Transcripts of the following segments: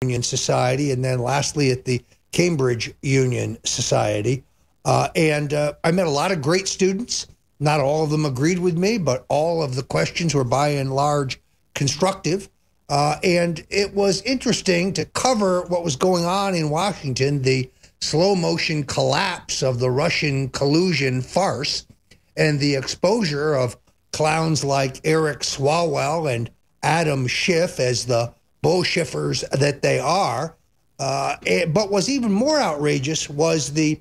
Union Society, and then lastly at the Cambridge Union Society. And I met a lot of great students. Not all of them agreed with me, but all of the questions were by and large constructive. And it was interesting to cover what was going on in Washington, the slow motion collapse of the Russian collusion farce and the exposure of clowns like Eric Swalwell and Adam Schiff as the bullshiffers that they are. But what's even more outrageous was the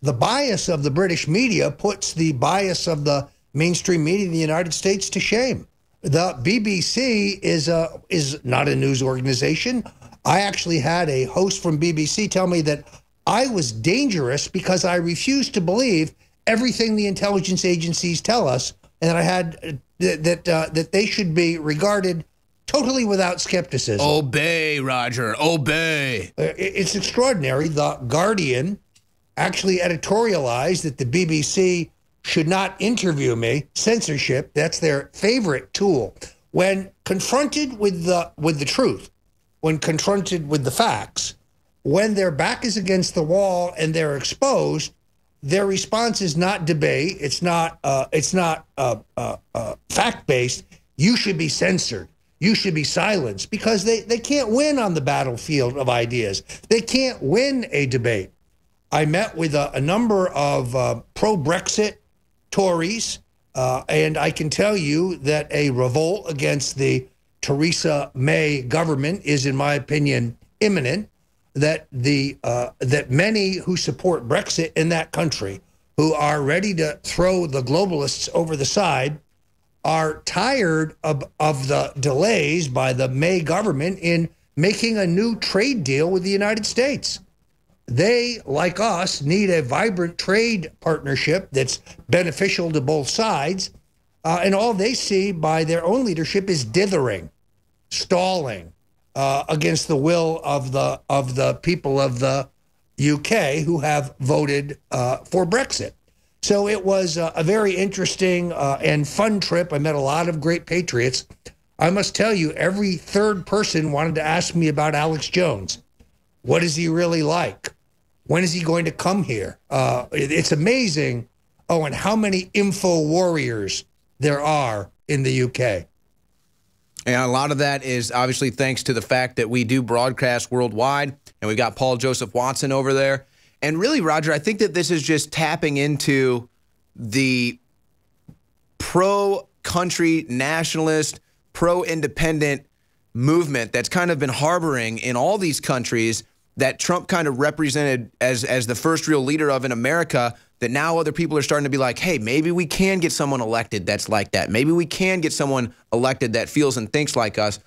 bias of the British media puts the bias of the mainstream media in the United States to shame. The BBC is not a news organization. I actually had a host from BBC tell me that I was dangerous because I refused to believe everything the intelligence agencies tell us, and that I had that they should be regarded totally without skepticism. Obey, Roger, obey. It's extraordinary. The Guardian actually editorialized that the BBC should not interview me. Censorship, that's their favorite tool. When confronted with the truth, when confronted with the facts, when their back is against the wall and they're exposed, their response is not debate. It's not fact-based. You should be censored. You should be silenced, because they can't win on the battlefield of ideas. They can't win a debate. I met with a number of pro-Brexit Tories, and I can tell you that a revolt against the Theresa May government is, in my opinion, imminent. That many who support Brexit in that country, who are ready to throw the globalists over the side, are tired of the delays by the May government in making a new trade deal with the United States. They, like us, need a vibrant trade partnership that's beneficial to both sides, and all they see by their own leadership is dithering, stalling, against the will of the people of the UK who have voted for Brexit. So it was a very interesting and fun trip. I met a lot of great patriots. I must tell you, every third person wanted to ask me about Alex Jones. What is he really like? When is he going to come here? It's amazing. Oh, and how many info warriors there are in the UK. And a lot of that is obviously thanks to the fact that we do broadcast worldwide, and we've got Paul Joseph Watson over there. And really, Roger, I think that this is just tapping into the pro-country nationalist, pro-independent movement that's kind of been harboring in all these countries that Trump kind of represented as the first real leader of in America, that now other people are starting to be like, hey, maybe we can get someone elected that's like that. Maybe we can get someone elected that feels and thinks like us.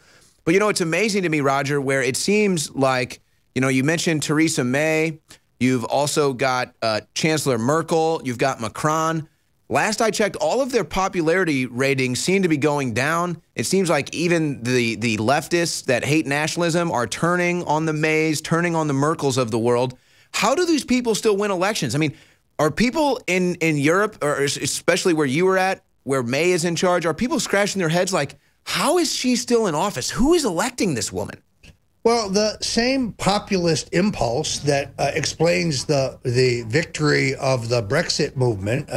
But, you know, it's amazing to me, Roger, where it seems like, you know, you mentioned Theresa May. You've also got Chancellor Merkel. You've got Macron. Last I checked, all of their popularity ratings seem to be going down. It seems like even the leftists that hate nationalism are turning on the Mays, turning on the Merkels of the world. How do these people still win elections? I mean, are people in Europe, or especially where you were at, where May is in charge, are people scratching their heads like, how is she still in office? Who is electing this woman? Well, the same populist impulse that explains the victory of the Brexit movement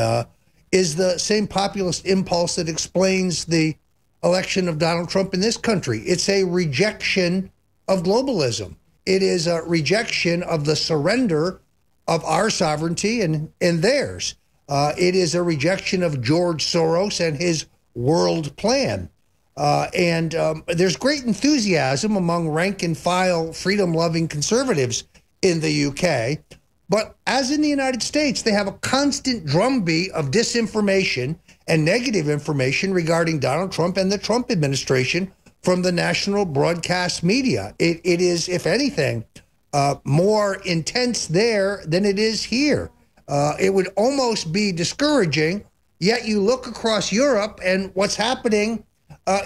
is the same populist impulse that explains the election of Donald Trump in this country. It's a rejection of globalism. It is a rejection of the surrender of our sovereignty and theirs. It is a rejection of George Soros and his world plan. And there's great enthusiasm among rank and file freedom-loving conservatives in the UK. But as in the United States, they have a constant drumbeat of disinformation and negative information regarding Donald Trump and the Trump administration from the national broadcast media. It is, if anything, more intense there than it is here. It would almost be discouraging, yet you look across Europe and what's happening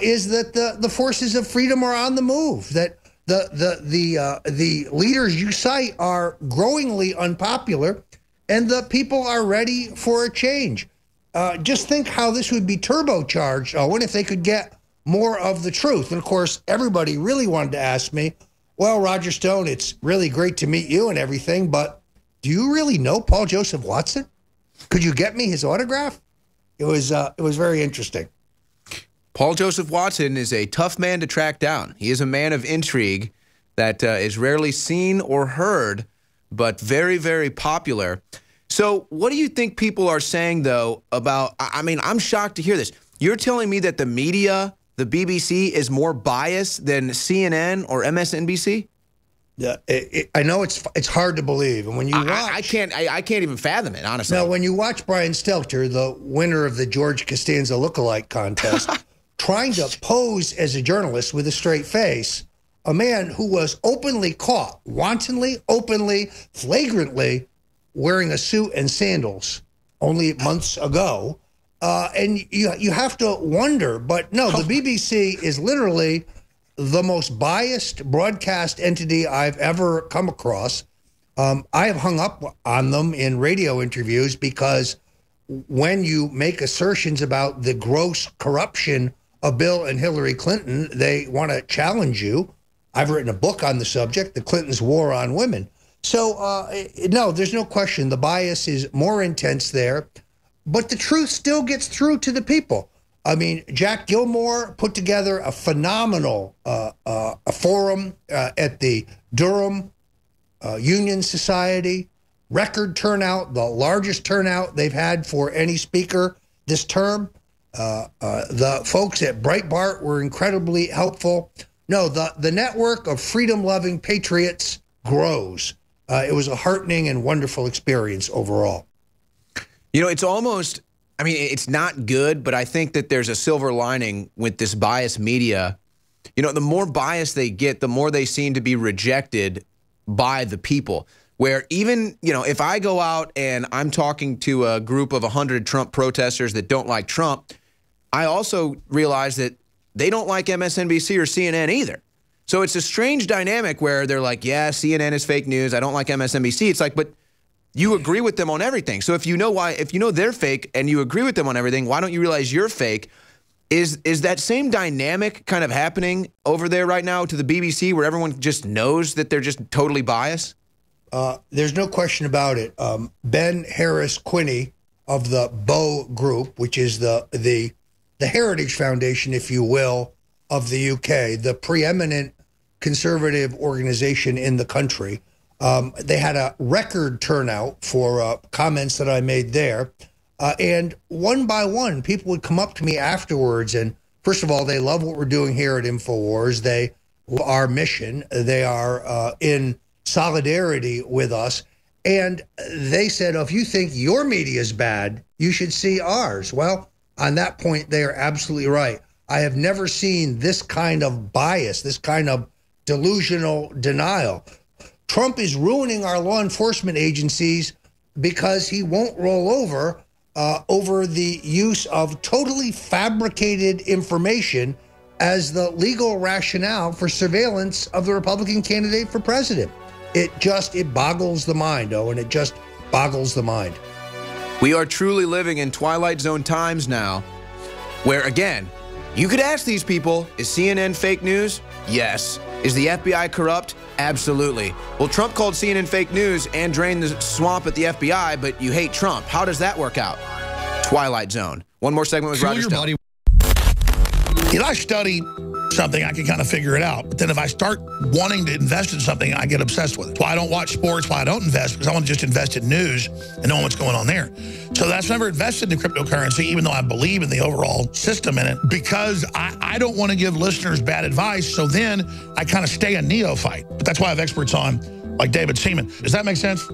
is that the forces of freedom are on the move, that the leaders you cite are growingly unpopular, and the people are ready for a change. Just think how this would be turbocharged, Owen, if they could get more of the truth. And of course, everybody really wanted to ask me, Well, Roger Stone, it's really great to meet you and everything, but do you really know Paul Joseph Watson? Could you get me his autograph? It was very interesting. Paul Joseph Watson is a tough man to track down. He is a man of intrigue that is rarely seen or heard, but very, very popular. So what do you think people are saying, though, about, I mean, I'm shocked to hear this. You're telling me that the media, the BBC, is more biased than CNN or MSNBC? Yeah, I know it's hard to believe, and when you watch, I can't even fathom it, honestly. Now, when you watch Brian Stelter, the winner of the George Costanza lookalike contest, trying to pose as a journalist with a straight face, a man who was openly caught, wantonly, openly, flagrantly wearing a suit and sandals only months ago, and you have to wonder. But no, the BBC is literally the most biased broadcast entity I've ever come across. I have hung up on them in radio interviews because when you make assertions about the gross corruption of Bill and Hillary Clinton, they want to challenge you. I've written a book on the subject, The Clintons' War on Women. So, no, there's no question. The bias is more intense there, but the truth still gets through to the people. I mean, Jack Gilmore put together a phenomenal a forum at the Durham Union Society. Record turnout, the largest turnout they've had for any speaker this term. The folks at Breitbart were incredibly helpful. No, the network of freedom-loving patriots grows. It was a heartening and wonderful experience overall. You know, it's almost, I mean, it's not good, but I think that there's a silver lining with this biased media. You know, the more biased they get, the more they seem to be rejected by the people. Where even, you know, if I go out and I'm talking to a group of 100 Trump protesters that don't like Trump, I also realize that they don't like MSNBC or CNN either. So it's a strange dynamic where they're like, yeah, CNN is fake news. I don't like MSNBC. It's like, but you agree with them on everything. So if you know they're fake and you agree with them on everything, why don't you realize you're fake? Is that same dynamic kind of happening over there right now to the BBC where everyone just knows that they're just totally biased? There's no question about it. Ben Harris Quinney of the Bow Group, which is the Heritage Foundation, if you will, of the UK, the preeminent conservative organization in the country. They had a record turnout for comments that I made there. And one by one, people would come up to me afterwards. And first of all, they love what we're doing here at InfoWars. They love our mission. They are in solidarity with us. And they said, oh, if you think your media is bad, you should see ours. Well, on that point, they are absolutely right. I have never seen this kind of bias, this kind of delusional denial. Trump is ruining our law enforcement agencies because he won't roll over the use of totally fabricated information as the legal rationale for surveillance of the Republican candidate for president. It boggles the mind, Owen. It just boggles the mind. We are truly living in Twilight Zone times now, where, again, you could ask these people, is CNN fake news? Yes. Is the FBI corrupt? Absolutely. Well, Trump called CNN fake news and drained the swamp at the FBI, but you hate Trump. How does that work out? Twilight Zone. One more segment with Roger Stone. If I study something, I can kind of figure it out. But then if I start wanting to invest in something, I get obsessed with it. Why I don't watch sports, why I don't invest, because I want to just invest in news and know what's going on there. So that's never invested in cryptocurrency, even though I believe in the overall system in it, because I don't want to give listeners bad advice. So then I kind of stay a neophyte. But that's why I have experts on, like David Seaman. Does that make sense?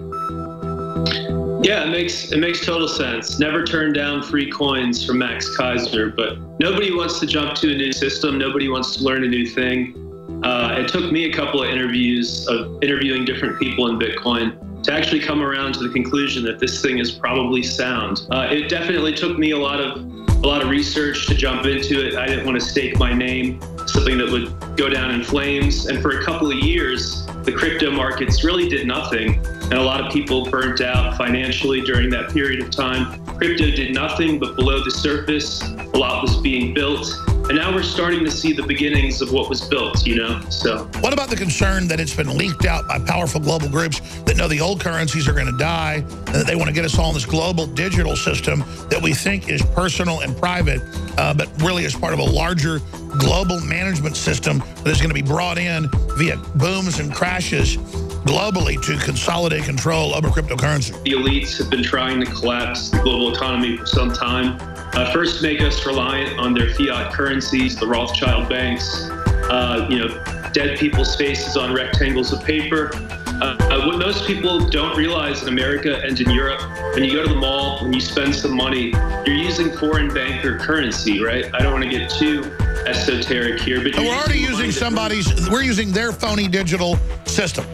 Yeah, it makes total sense. Never turn down free coins from Max Kaiser, but nobody wants to jump to a new system. Nobody wants to learn a new thing. It took me a couple of interviews of interviewing different people in Bitcoin to actually come around to the conclusion that this thing is probably sound. It definitely took me a lot of research to jump into it. I didn't want to stake my name, something that would go down in flames. And for a couple of years, the crypto markets really did nothing. And a lot of people burnt out financially during that period of time. Crypto did nothing, but below the surface, a lot was being built. And now we're starting to see the beginnings of what was built, you know? So what about the concern that it's been leaked out by powerful global groups that know the old currencies are going to die and that they want to get us all in this global digital system that we think is personal and private, but really is part of a larger global management system that is going to be brought in via booms and crashes globally to consolidate control over cryptocurrency? The elites have been trying to collapse the global economy for some time. First, make us reliant on their fiat currencies, the Rothschild banks, dead people's faces on rectangles of paper. What most people don't realize in America and in Europe, when you go to the mall, when you spend some money, you're using foreign banker currency, right? I don't want to get too esoteric here, but we're already using we're using their phony digital system.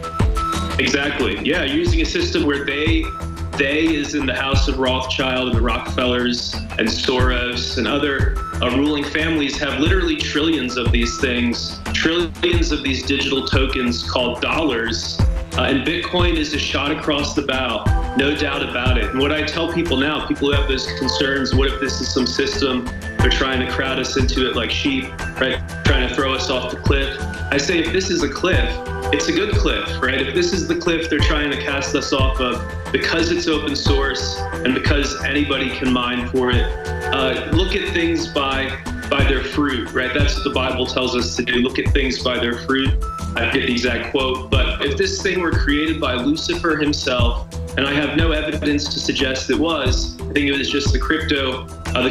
Exactly. Yeah, you're using a system where they is in the house of Rothschild and the Rockefellers and Soros and other ruling families have literally trillions of these things, trillions of these digital tokens called dollars. And Bitcoin is a shot across the bow, no doubt about it. And what I tell people now, people who have those concerns, what if this is some system, they're trying to crowd us into it like sheep, right? Trying to throw us off the cliff. I say, if this is a cliff, it's a good cliff, right? If this is the cliff they're trying to cast us off of because it's open source and because anybody can mine for it, look at things by their fruit, right? That's what the Bible tells us to do. Look at things by their fruit. I forget the exact quote, but if this thing were created by Lucifer himself, and I have no evidence to suggest it was, I think it was just the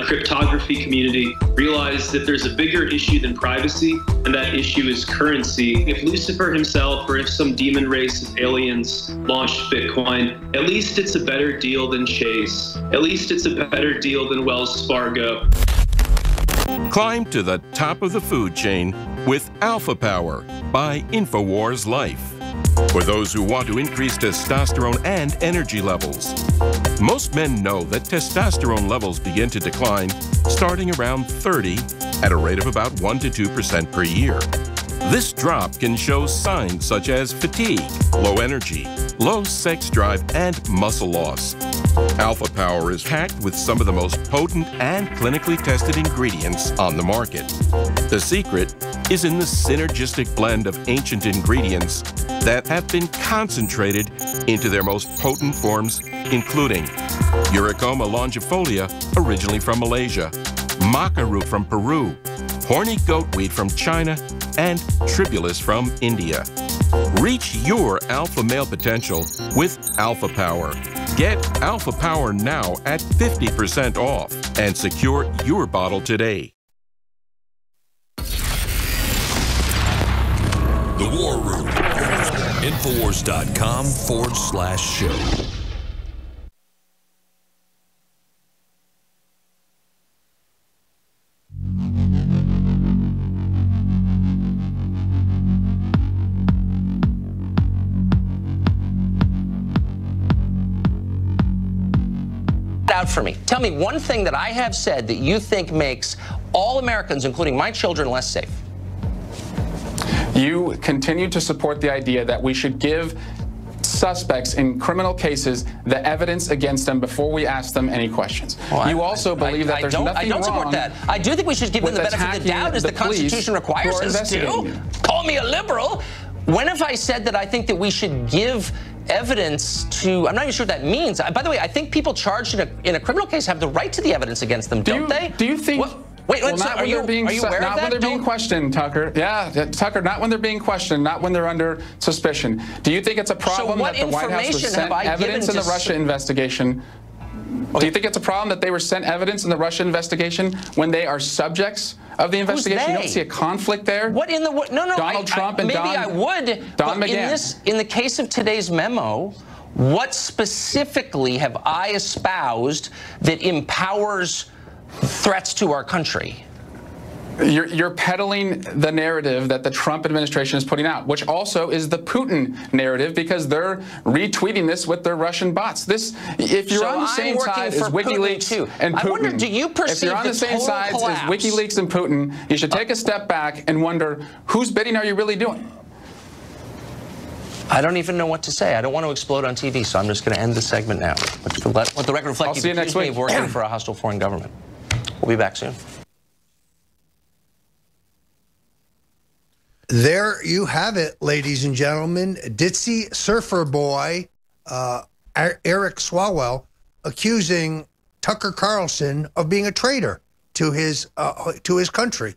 cryptography community realized that there's a bigger issue than privacy, and that issue is currency. If Lucifer himself or if some demon race of aliens launched Bitcoin, at least it's a better deal than Chase. At least it's a better deal than Wells Fargo. Climb to the top of the food chain with Alpha Power by InfoWars Life. For those who want to increase testosterone and energy levels. Most men know that testosterone levels begin to decline starting around 30 at a rate of about 1 to 2% per year. This drop can show signs such as fatigue, low energy, low sex drive, and muscle loss. Alpha Power is packed with some of the most potent and clinically tested ingredients on the market. The secret is in the synergistic blend of ancient ingredients that have been concentrated into their most potent forms, including Eurycoma longifolia, originally from Malaysia, maca root from Peru, horny goatweed from China, and tribulus from India. Reach your alpha male potential with Alpha Power. Get Alpha Power now at 50% off and secure your bottle today. The War Room. Infowars.com/show. Out for me. Tell me one thing that I have said that you think makes all Americans, including my children, less safe. You continue to support the idea that we should give suspects in criminal cases the evidence against them before we ask them any questions. Well, you also believe that there's nothing wrong. I don't support that. I do think we should give them the benefit of the doubt, as the Constitution requires us to. Call me a liberal. When have I said that I think that we should give evidence to? I'm not even sure what that means. By the way, I think people charged in a criminal case have the right to the evidence against them, don't they? Do you think? Wait, well, so are you aware of that? Not when they're being questioned, Tucker. Yeah, Tucker, not when they're being questioned, not when they're under suspicion. Do you think it's a problem that the White House was sent evidence in the Russia investigation? Okay. Do you think it's a problem that they were sent evidence in the Russia investigation when they are subjects of the investigation? You don't see a conflict there? What in the no? Donald Trump and maybe I would. Don but McGahn. in the case of today's memo, what specifically have I espoused that empowers threats to our country? You're peddling the narrative that the Trump administration is putting out, which also is the Putin narrative, because they're retweeting this with their Russian bots. If you're on the same side as WikiLeaks and Putin, I wonder, do you perceive if you're on the same side as WikiLeaks and Putin, you should take a step back and wonder, whose bidding are you really doing? I don't even know what to say. I don't want to explode on TV, so I'm just going to end the segment now. Let the record reflect. I'll see you next week. Working for a hostile foreign government. We'll be back soon. There you have it, ladies and gentlemen. Ditzy surfer boy Eric Swalwell accusing Tucker Carlson of being a traitor to his country.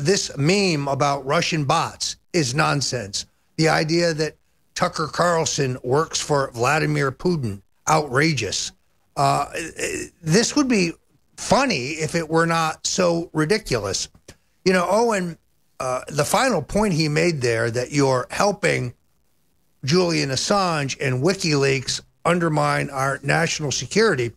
This meme about Russian bots is nonsense. The idea that Tucker Carlson works for Vladimir Putin, outrageous. This would be funny if it were not so ridiculous. You know, Owen, the final point he made there, that you're helping Julian Assange and WikiLeaks undermine our national security.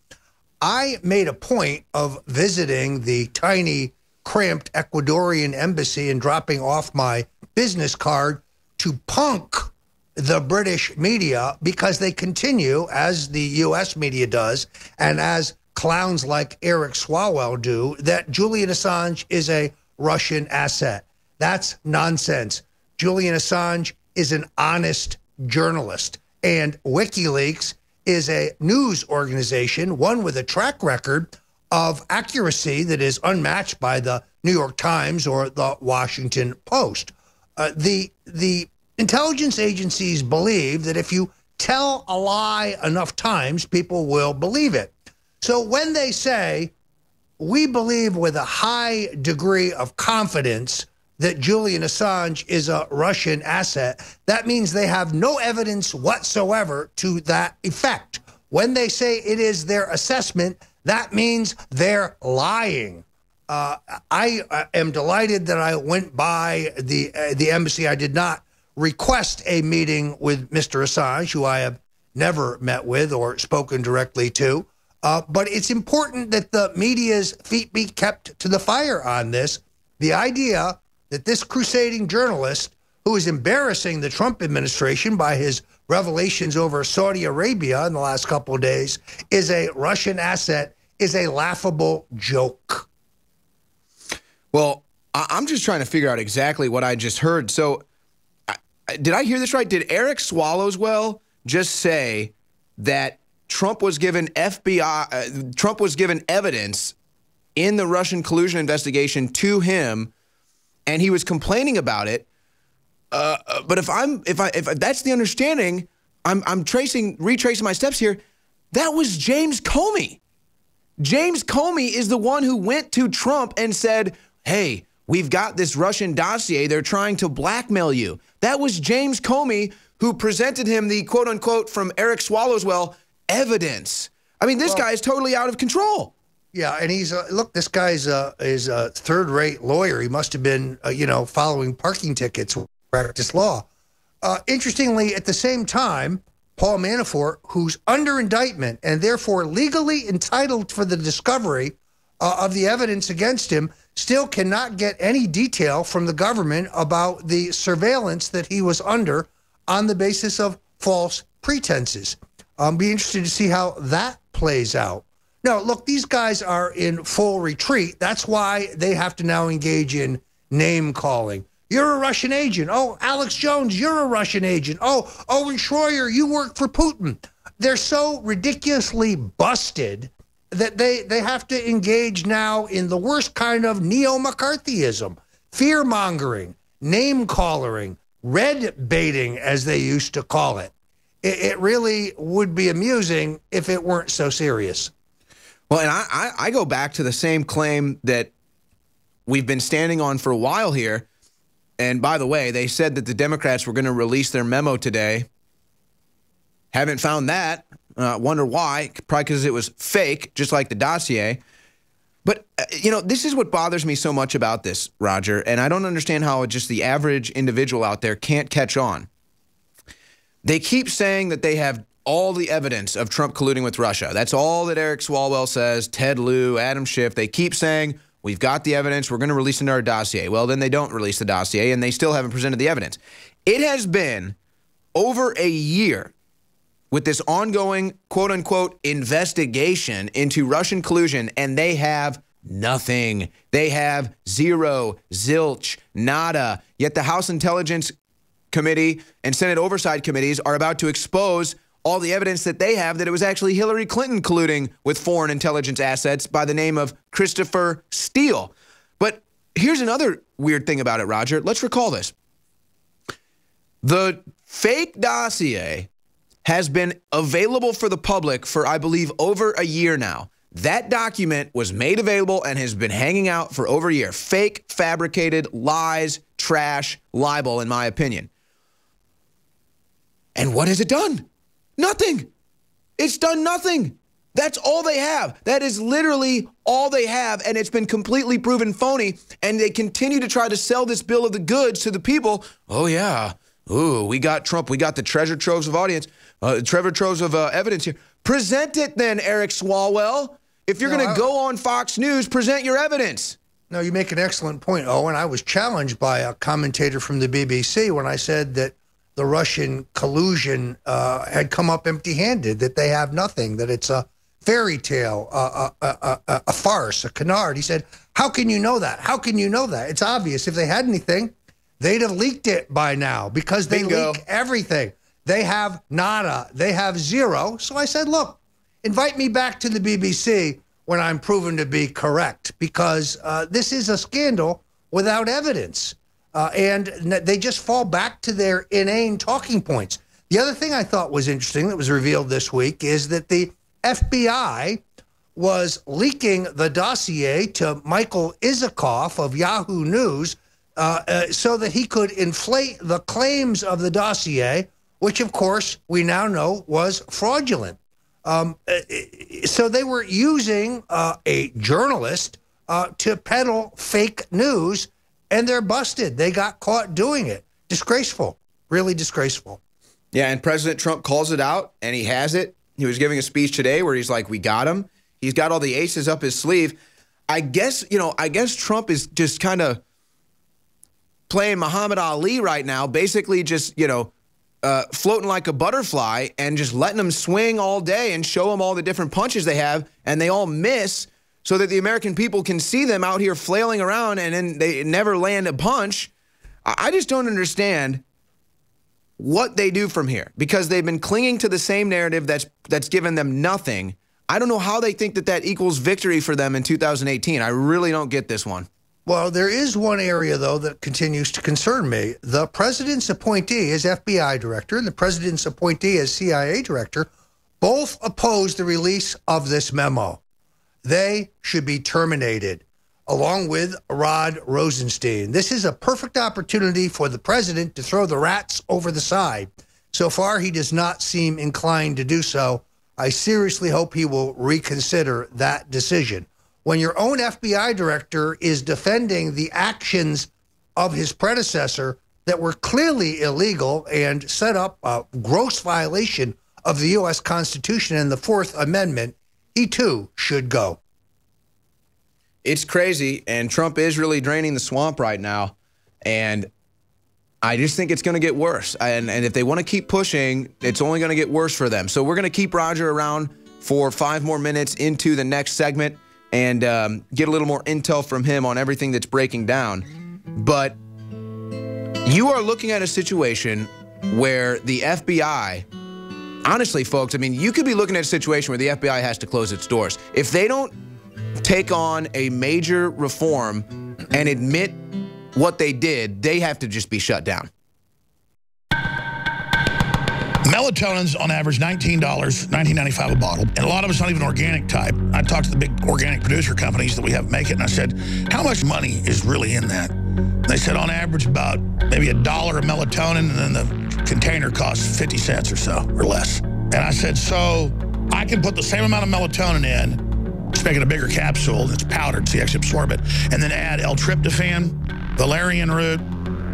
I made a point of visiting the tiny, cramped Ecuadorian embassy and dropping off my business card to punk the British media, because they continue, as the U.S. media does, and as clowns like Eric Swalwell do, that Julian Assange is a Russian asset. That's nonsense. Julian Assange is an honest journalist, and WikiLeaks is a news organization, one with a track record of accuracy that is unmatched by the New York Times or the Washington Post. The intelligence agencies believe that if you tell a lie enough times, people will believe it. So when they say, we believe with a high degree of confidence that Julian Assange is a Russian asset, that means they have no evidence whatsoever to that effect. When they say it is their assessment, that means they're lying. I am delighted that I went by the embassy. I did not request a meeting with Mr. Assange, who I have never met with or spoken directly to. But it's important that the media's feet be kept to the fire on this. The idea that this crusading journalist, who is embarrassing the Trump administration by his revelations over Saudi Arabia in the last couple of days, is a Russian asset, is a laughable joke. Well, I'm just trying to figure out exactly what I just heard. So, did I hear this right? Did Eric Swalwell just say that Trump was given Trump was given evidence in the Russian collusion investigation to him, and he was complaining about it? But if that's the understanding, I'm retracing my steps here. That was James Comey. James Comey is the one who went to Trump and said, hey, we've got this Russian dossier. They're trying to blackmail you. That was James Comey who presented him the quote unquote, from Eric Swalwell, evidence. I mean, this guy is totally out of control. Yeah, and he's look. This guy's is a third-rate lawyer. He must have been, following parking tickets, practice law. Interestingly, at the same time, Paul Manafort, who's under indictment and therefore legally entitled for the discovery of the evidence against him, still cannot get any detail from the government about the surveillance that he was under on the basis of false pretenses. Be interested to see how that plays out. No, look, these guys are in full retreat. That's why they have to now engage in name calling. You're a Russian agent. Oh, Alex Jones, you're a Russian agent. Oh, Owen Schroyer, you work for Putin. They're so ridiculously busted that they have to engage now in the worst kind of neo-McCarthyism, fear-mongering, name-calling, red baiting, as they used to call it. It really would be amusing if it weren't so serious. Well, and I go back to the same claim that we've been standing on for a while here. And by the way, they said that the Democrats were going to release their memo today. Haven't found that. Wonder why. Probably because it was fake, just like the dossier. But, this is what bothers me so much about this, Roger. And I don't understand how just the average individual out there can't catch on. They keep saying that they have all the evidence of Trump colluding with Russia. That's all that Eric Swalwell says, Ted Lieu, Adam Schiff. They keep saying, we've got the evidence, we're going to release it in our dossier. Well, then they don't release the dossier, and they still haven't presented the evidence. It has been over a year with this ongoing, quote-unquote, investigation into Russian collusion, and they have nothing. They have zero, zilch, nada. Yet the House Intelligence Committee and Senate Oversight Committees are about to expose all the evidence that they have that it was actually Hillary Clinton colluding with foreign intelligence assets by the name of Christopher Steele. But here's another weird thing about it, Roger. Let's recall this. The fake dossier has been available for the public for, I believe, over a year now. That document was made available and has been hanging out for over a year. Fake, fabricated, lies, trash, libel, in my opinion. And what has it done? Nothing. It's done nothing. That's all they have. That is literally all they have, and it's been completely proven phony, and they continue to try to sell this bill of the goods to the people. Oh, yeah. Ooh, we got Trump. We got the treasure troves of evidence here. Present it then, Eric Swalwell. If you're going to go on Fox News, present your evidence. No, you make an excellent point, Owen. I was challenged by a commentator from the BBC when I said that the Russian collusion had come up empty-handed, that they have nothing, that it's a fairy tale, a farce, a canard. He said, how can you know that? How can you know that? It's obvious. If they had anything, they'd have leaked it by now, because they leak everything. They have nada. They have zero. So I said, look, invite me back to the BBC when I'm proven to be correct, because this is a scandal without evidence. And they just fall back to their inane talking points. The other thing I thought was interesting that was revealed this week is that the FBI was leaking the dossier to Michael Isikoff of Yahoo News so that he could inflate the claims of the dossier, which, of course, we now know was fraudulent. So they were using a journalist to peddle fake news, and they're busted. They got caught doing it. Disgraceful. Really disgraceful. Yeah, and President Trump calls it out, and he has it. He was giving a speech today where he's like, we got him. He's got all the aces up his sleeve. I guess Trump is just kind of playing Muhammad Ali right now, basically just, floating like a butterfly and just letting them swing all day and show them all the different punches they have, and they all miss so that the American people can see them out here flailing around and then they never land a punch. I just don't understand what they do from here, because they've been clinging to the same narrative that's given them nothing. I don't know how they think that equals victory for them in 2018. I really don't get this one. Well, there is one area, though, that continues to concern me. The president's appointee as FBI director and the president's appointee as CIA director both oppose the release of this memo. They should be terminated, along with Rod Rosenstein. This is a perfect opportunity for the president to throw the rats over the side. So far, he does not seem inclined to do so. I seriously hope he will reconsider that decision. When your own FBI director is defending the actions of his predecessor that were clearly illegal and set up a gross violation of the U.S. Constitution and the Fourth Amendment, he too should go. It's crazy, and Trump is really draining the swamp right now, and I just think it's going to get worse. And if they want to keep pushing, it's only going to get worse for them. So we're going to keep Roger around for 5 more minutes into the next segment and get a little more intel from him on everything that's breaking down. But you are looking at a situation where the FBI, honestly, folks, I mean, you could be looking at a situation where the FBI has to close its doors. If they don't take on a major reform and admit what they did, they have to just be shut down. Melatonin's on average $19, $19.95 a bottle, and a lot of it's not even organic type. I talked to the big organic producer companies that we have make it, and I said, how much money is really in that? They said on average about maybe $1 of melatonin, and then the container costs 50 cents or so, or less. And I said, so I can put the same amount of melatonin in, just make it a bigger capsule, and it's powdered so you actually absorb it, and then add L-tryptophan, valerian root,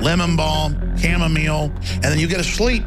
lemon balm, chamomile, and then you get a sleep.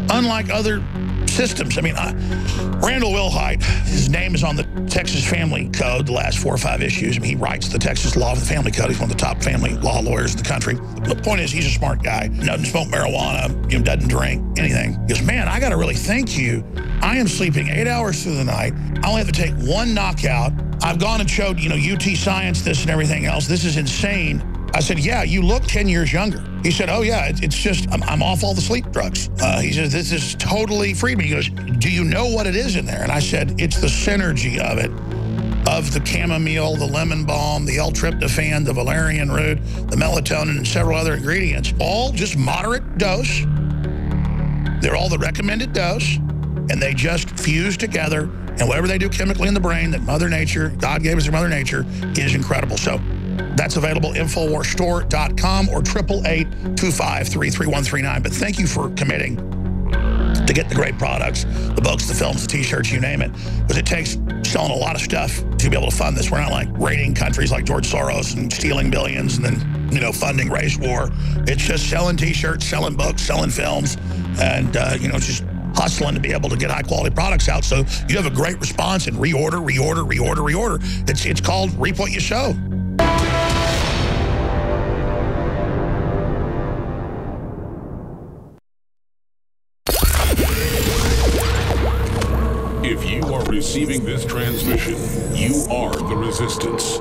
Unlike other systems. I mean, Randall Wilhite, his name is on the Texas Family Code, the last 4 or 5 issues. I mean, he writes the Texas Law of the Family Code. He's one of the top family law lawyers in the country. The point is, he's a smart guy. Doesn't smoke marijuana, doesn't drink, anything. He goes, man, I got to really thank you. I am sleeping 8 hours through the night. I only have to take 1 knockout. I've gone and showed, UT Science this and everything else. This is insane. I said, yeah, you look 10 years younger. He said, oh, yeah, it's just, I'm off all the sleep drugs. He says, this is totally freed me. He goes, do you know what it is in there? And I said, it's the synergy of it, of the chamomile, the lemon balm, the L-tryptophan, the valerian root, the melatonin, and several other ingredients, all just moderate dose. They're all the recommended dose, and they just fuse together, and whatever they do chemically in the brain that Mother Nature, God gave us from Mother Nature, is incredible. So that's available, InfoWarsStore.com or 888-253-3139. But thank you for committing to get the great products, the books, the films, the T-shirts, you name it, because it takes selling a lot of stuff to be able to fund this. We're not like raiding countries like George Soros and stealing billions and then, you know, funding race war. It's just selling T-shirts, selling books, selling films, and, you know, just hustling to be able to get high-quality products out. So you have a great response and reorder. It's called Reap What You Sow. If you are receiving this transmission, you are the resistance.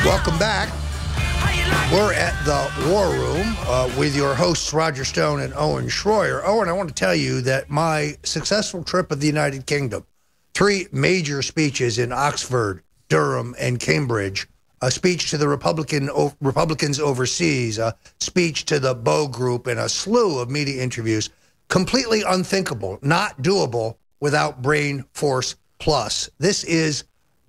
Welcome back. We're at the War Room with your hosts, Roger Stone and Owen Schroyer. Owen, I want to tell you that my successful trip of the United Kingdom, 3 major speeches in Oxford, Durham, and Cambridge, a speech to the Republicans overseas, a speech to the Bow Group, and a slew of media interviews, completely unthinkable, not doable without Brain Force Plus. This is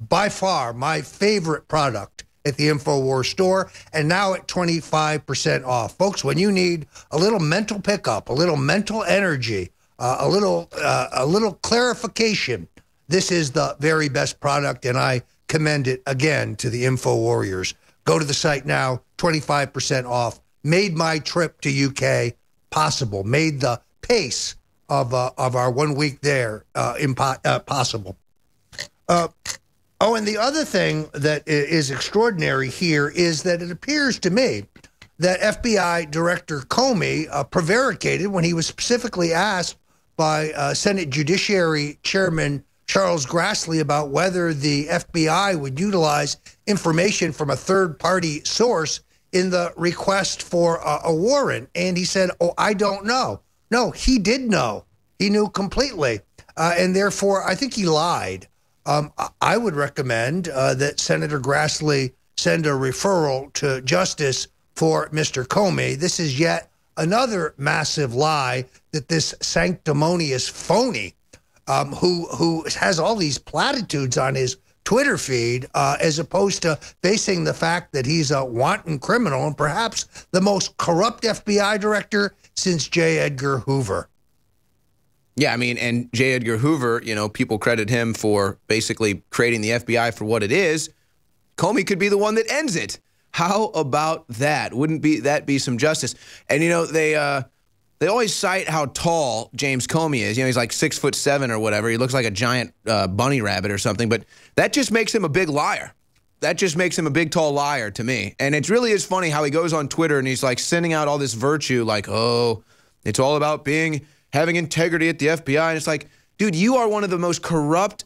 by far my favorite product at the InfoWars store, and now at 25% off. Folks, when you need a little mental pickup, a little mental energy, a little clarification, this is the very best product, and I commend it again to the Info Warriors. Go to the site now, 25% off. Made my trip to UK possible. Made the pace of our 1 week there possible. Oh, and the other thing that is extraordinary here is that it appears to me that FBI Director Comey prevaricated when he was specifically asked by Senate Judiciary Chairman Charles Grassley about whether the FBI would utilize information from a third-party source in the request for a warrant. And he said, oh, I don't know. No, he did know. He knew completely. And therefore, I think he lied. I would recommend that Senator Grassley send a referral to justice for Mr. Comey. This is yet another massive lie that this sanctimonious phony who has all these platitudes on his Twitter feed, as opposed to facing the fact that he's a wanton criminal and perhaps the most corrupt FBI director since J. Edgar Hoover. Yeah, I mean, and J. Edgar Hoover, you know, people credit him for basically creating the FBI for what it is. Comey could be the one that ends it. How about that? Wouldn't that be some justice? And, you know, they always cite how tall James Comey is. You know, he's like 6'7" or whatever. He looks like a giant bunny rabbit or something. But that just makes him a big liar. That just makes him a big, tall liar to me. And it really is funny how he goes on Twitter and he's like sending out all this virtue like, oh, it's all about having integrity at the FBI. And it's like, dude, you are one of the most corrupt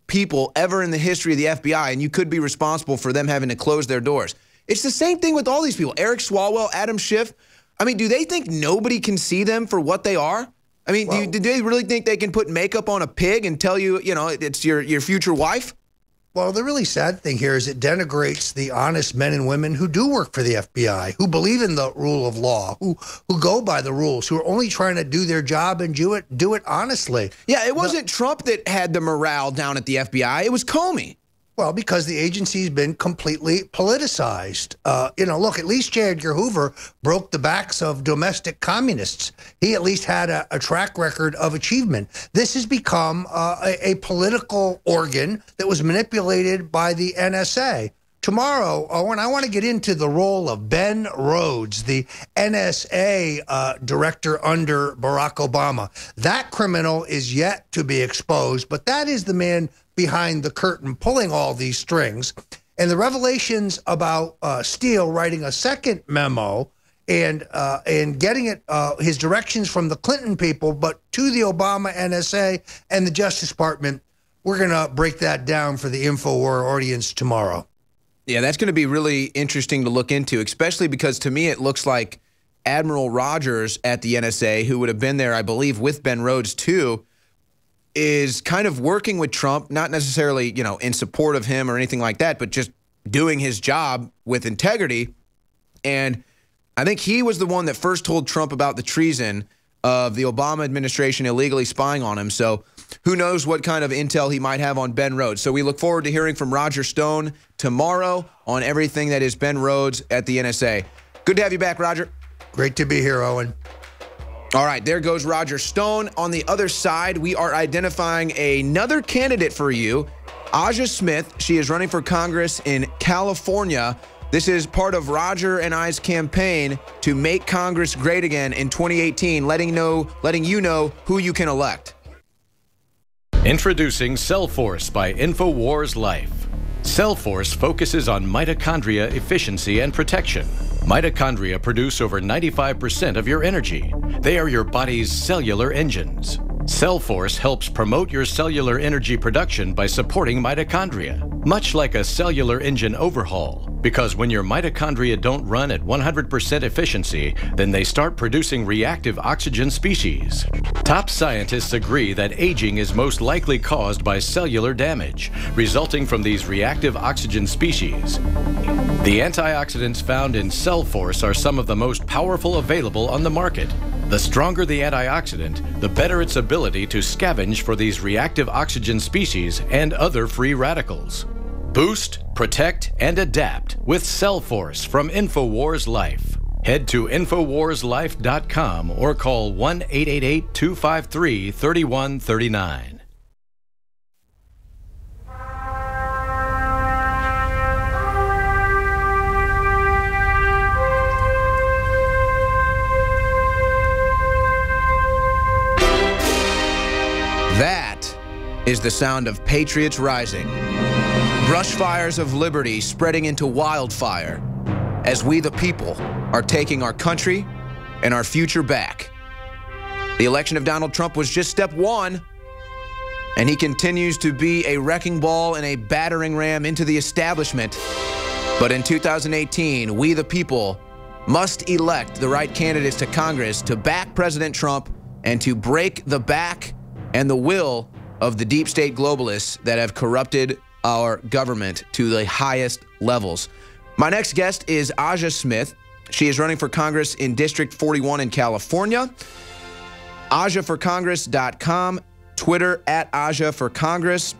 people ever in the history of the FBI, and you could be responsible for them having to close their doors. It's the same thing with all these people. Eric Swalwell, Adam Schiff. I mean, do they think nobody can see them for what they are? I mean, well, do they really think they can put makeup on a pig and tell you, you know, it's your future wife? Well, the really sad thing here is it denigrates the honest men and women who do work for the FBI, who believe in the rule of law, who go by the rules, who are only trying to do their job and do it honestly. Yeah, it wasn't Trump that had the morale down at the FBI. It was Comey. Well, because the agency's been completely politicized. You know, look, at least J. Edgar Hoover broke the backs of domestic communists. He at least had a track record of achievement. This has become a political organ that was manipulated by the NSA. Tomorrow, Owen, I want to get into the role of Ben Rhodes, the NSA director under Barack Obama. That criminal is yet to be exposed, but that is the man behind the curtain pulling all these strings. And the revelations about Steele writing a second memo and getting it his directions from the Clinton people, but to the Obama NSA and the Justice Department, we're going to break that down for the InfoWar audience tomorrow. Yeah, that's going to be really interesting to look into, especially because to me it looks like Admiral Rogers at the NSA, who would have been there, I believe, with Ben Rhodes too, is kind of working with Trump, not necessarily, you know, in support of him or anything like that, but just doing his job with integrity. And I think he was the one that first told Trump about the treason of the Obama administration illegally spying on him. So who knows what kind of intel he might have on Ben Rhodes. So we look forward to hearing from Roger Stone tomorrow on everything that is Ben Rhodes at the NSA. Good to have you back, Roger. Great to be here, Owen. All right, there goes Roger Stone. On the other side, we are identifying another candidate for you, Aja Smith. She is running for Congress in California. This is part of Roger and I's campaign to make Congress great again in 2018, letting you know who you can elect. Introducing Cellforce by InfoWars Life. Cellforce focuses on mitochondria efficiency and protection. Mitochondria produce over 95% of your energy. They are your body's cellular engines. Cellforce helps promote your cellular energy production by supporting mitochondria, much like a cellular engine overhaul. Because when your mitochondria don't run at 100% efficiency, then they start producing reactive oxygen species. Top scientists agree that aging is most likely caused by cellular damage, resulting from these reactive oxygen species. The antioxidants found in Cellforce are some of the most powerful available on the market. The stronger the antioxidant, the better its ability to scavenge for these reactive oxygen species and other free radicals. Boost, protect, and adapt with Cellforce from InfoWars Life. Head to InfoWarsLife.com or call 1-888-253-3139. That is the sound of patriots rising. Brush fires of liberty spreading into wildfire as we the people are taking our country and our future back. The election of Donald Trump was just step one, and he continues to be a wrecking ball and a battering ram into the establishment. But in 2018, we the people must elect the right candidates to Congress to back President Trump and to break the back and the will of the deep state globalists that have corrupted our government to the highest levels. My next guest is Aja Smith. She is running for Congress in District 41 in California. AjaForCongress.com, Twitter at Aja for Congress.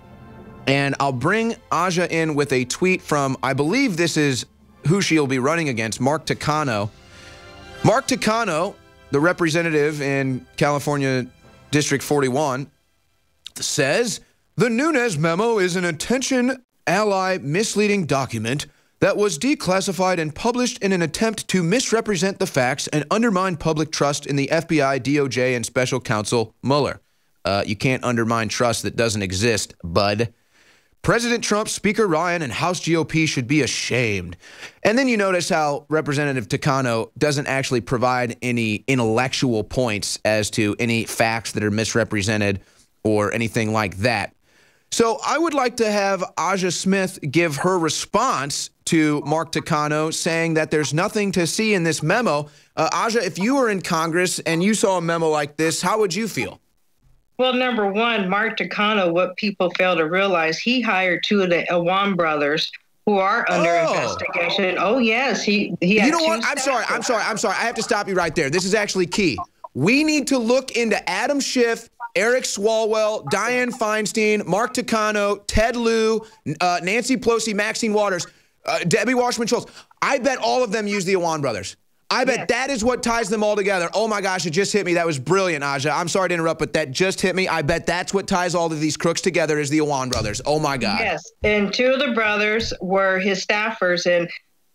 And I'll bring Aja in with a tweet from, I believe this is who she'll be running against, Mark Takano. Mark Takano, the representative in California District 41, says, the Nunes memo is an attention ally misleading document that was declassified and published in an attempt to misrepresent the facts and undermine public trust in the FBI, DOJ, and Special Counsel Mueller. You can't undermine trust that doesn't exist, bud. President Trump, Speaker Ryan, and House GOP should be ashamed. And then you notice how Representative Takano doesn't actually provide any intellectual points as to any facts that are misrepresented or anything like that. So I would like to have Aja Smith give her response to Mark Takano, saying that there's nothing to see in this memo. Aja, if you were in Congress and you saw a memo like this, how would you feel? Well, number one, Mark Takano, what people fail to realize, he hired two of the Iwan brothers who are under investigation. Oh, yes. He had you know what? I'm sorry. I have to stop you right there. This is actually key. We need to look into Adam Schiff, Eric Swalwell, Dianne Feinstein, Mark Takano, Ted Lieu, Nancy Pelosi, Maxine Waters, Debbie Wasserman Schultz. I bet all of them use the Iwan brothers. I bet that is what ties them all together. Oh, my gosh, it just hit me. That was brilliant, Aja. I'm sorry to interrupt, but that just hit me. I bet that's what ties all of these crooks together is the Iwan brothers. Oh, my God. Yes, and two of the brothers were his staffers, and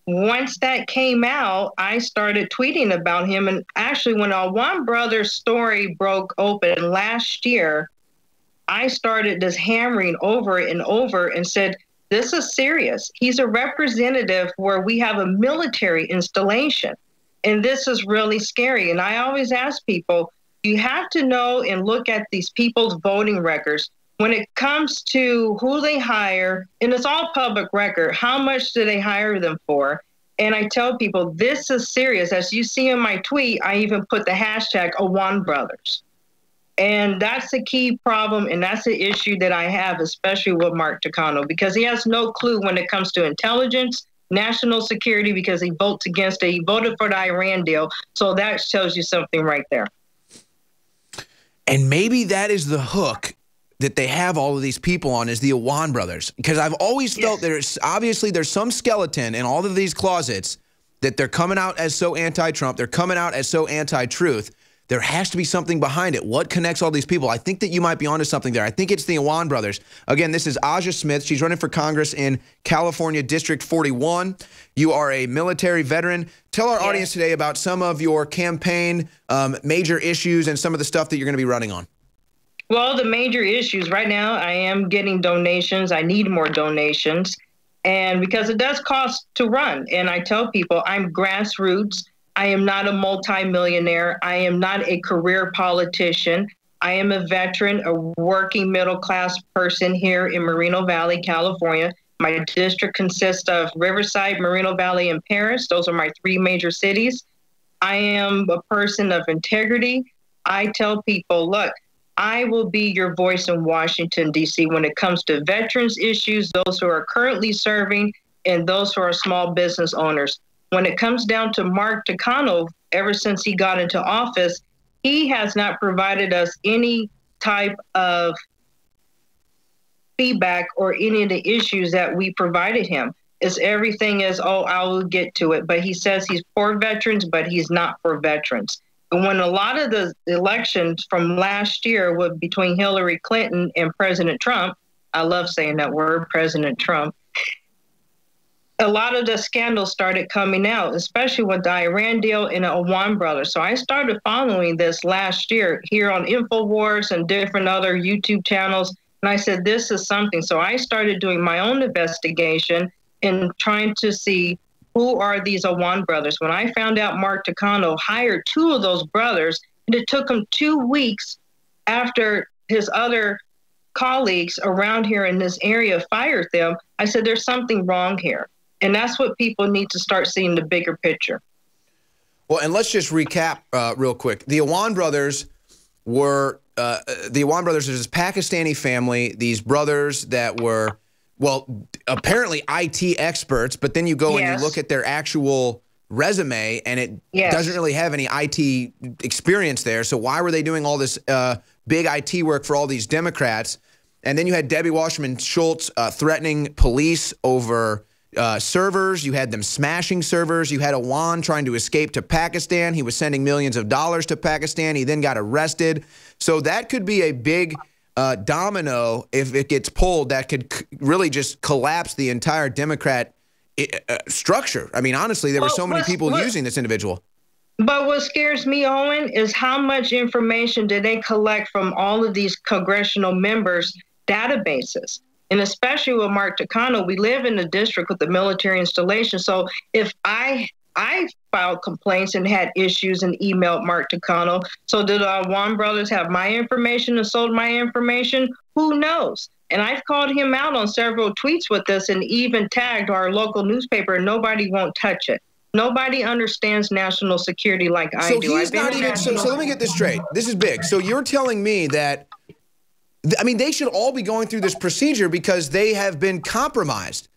once that came out, I started tweeting about him. And actually, when our Iwan brothers story broke open last year, I started just hammering over and over and said, this is serious. He's a representative where we have a military installation. And this is really scary. And I always ask people, you have to know and look at these people's voting records. when it comes to who they hire, and it's all public record, how much do they hire them for? And I tell people, this is serious. As you see in my tweet, I even put the hashtag Awan Brothers. And that's the key problem, and that's the issue that I have, especially with Mark Takano, because he has no clue when it comes to intelligence, national security, because he votes against it. He voted for the Iran deal. So that tells you something right there. And maybe that is the hook that they have all of these people on, is the Awan brothers. Because I've always felt there's some skeleton in all of these closets that they're coming out as so anti-Trump, they're coming out as so anti-truth. There has to be something behind it. What connects all these people? I think that you might be onto something there. I think it's the Awan brothers. Again, this is Aja Smith. She's running for Congress in California District 41. You are a military veteran. Tell our audience today about some of your campaign major issues and some of the stuff that you're going to be running on. Well, the major issues right now, I am getting donations. I need more donations. And because it does cost to run. And I tell people I'm grassroots. I am not a multimillionaire. I am not a career politician. I am a veteran, a working middle class person here in Moreno Valley, California. My district consists of Riverside, Moreno Valley, and Paris. Those are my 3 major cities. I am a person of integrity. I tell people, look, I will be your voice in Washington, D.C. when it comes to veterans issues, those who are currently serving, and those who are small business owners. When it comes down to Mark Takano, ever since he got into office, he has not provided us any type of feedback or any of the issues that we provided him. It's everything is, oh, I will get to it. But he says he's for veterans, but he's not for veterans. And when a lot of the elections from last year were between Hillary Clinton and President Trump, I love saying that word, President Trump, a lot of the scandals started coming out, especially with the Iran deal and the Awan brothers. So I started following this last year here on InfoWars and different other YouTube channels. And I said, this is something. So I started doing my own investigation and trying to see who are these Awan brothers. When I found out Mark Takano hired 2 of those brothers, and it took him 2 weeks after his other colleagues around here in this area fired them, I said, there's something wrong here. And that's what people need to start seeing the bigger picture. Well, and let's just recap real quick. The Awan brothers were, is this Pakistani family, these brothers that were, well, apparently IT experts, but then you go and you look at their actual resume and it doesn't really have any IT experience there. So why were they doing all this big IT work for all these Democrats? And then you had Debbie Wasserman Schultz threatening police over servers. You had them smashing servers. You had Awan trying to escape to Pakistan. He was sending millions of dollars to Pakistan. He then got arrested. So that could be a big domino if it gets pulled that could really just collapse the entire Democrat structure. I mean, honestly, there were so many people using this individual. But what scares me, Owen, is how much information did they collect from all of these congressional members' databases? And especially with Mark Takano, we live in a district with the military installation. So if I filed complaints and had issues and emailed Mark Takano, so did Awan brothers have my information and sold my information? Who knows? And I've called him out on several tweets with this and even tagged our local newspaper, and nobody won't touch it. Nobody understands national security like I do. So he's not even, so let me get this straight. This is big. So you're telling me that, I mean, they should all be going through this procedure because they have been compromised.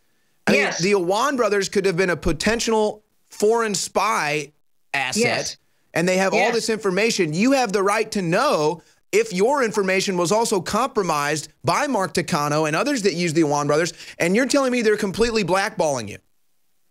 I mean, the Awan brothers could have been a potential foreign spy asset, and they have all this information. You have the right to know if your information was also compromised by Mark Takano and others that use the Awan brothers, and you're telling me they're completely blackballing you.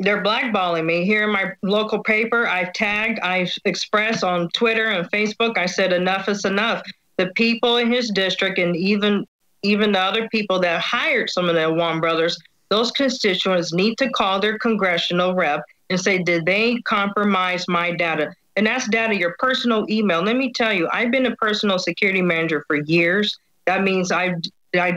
They're blackballing me. Here in my local paper, I've tagged, I've expressed on Twitter and Facebook, I said enough is enough. The people in his district and even the other people that hired some of the Awan brothers, those constituents need to call their congressional rep and say, did they compromise my data? And that's data, your personal email. Let me tell you, I've been a personal security manager for years. That means I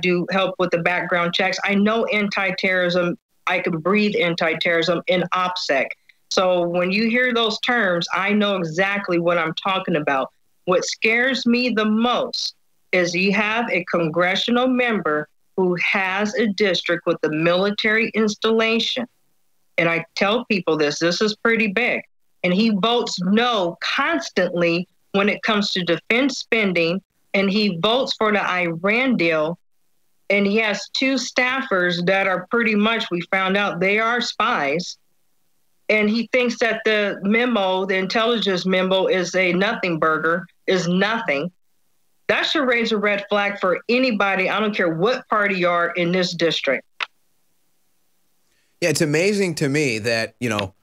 do help with the background checks. I know anti-terrorism. I can breathe anti-terrorism in OPSEC. So when you hear those terms, I know exactly what I'm talking about. What scares me the most is you have a congressional member who has a district with a military installation. And I tell people this is pretty big. And he votes no constantly when it comes to defense spending. And he votes for the Iran deal. And he has 2 staffers that are pretty much, we found out they are spies. And he thinks that the memo, the intelligence memo, is a nothing burger, is nothing. That should raise a red flag for anybody. I don't care what party you are in this district. Yeah, it's amazing to me that, you know,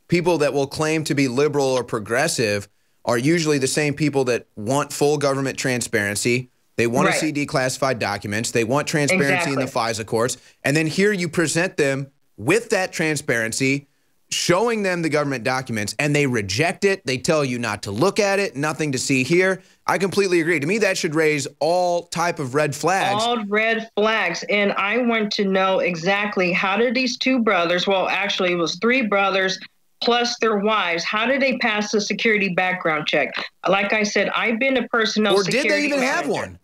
people that will claim to be liberal or progressive are usually the same people that want full government transparency. They want to see declassified documents. They want transparency in the FISA courts. And then here you present them with that transparency, showing them the government documents, and they reject it. They tell you not to look at it, nothing to see here. I completely agree. To me, that should raise all type of red flags. All red flags. And I want to know exactly, how did these 2 brothers, well, actually it was 3 brothers plus their wives, how did they pass the security background check? Like I said, I've been a personnel security Or did they even manager. have one?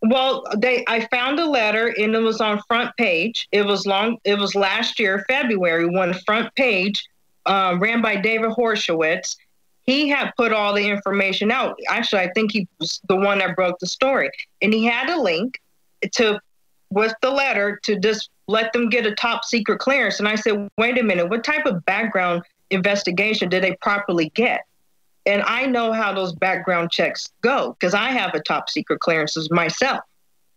Well, I found a letter and it was on front page. It was last year, February, when front page, ran by David Horshowitz. He had put all the information out. Actually, I think he was the one that broke the story. And he had a link with the letter to just let them get a top secret clearance. And I said, wait a minute, what type of background investigation did they properly get? And I know how those background checks go because I have a top secret clearances myself.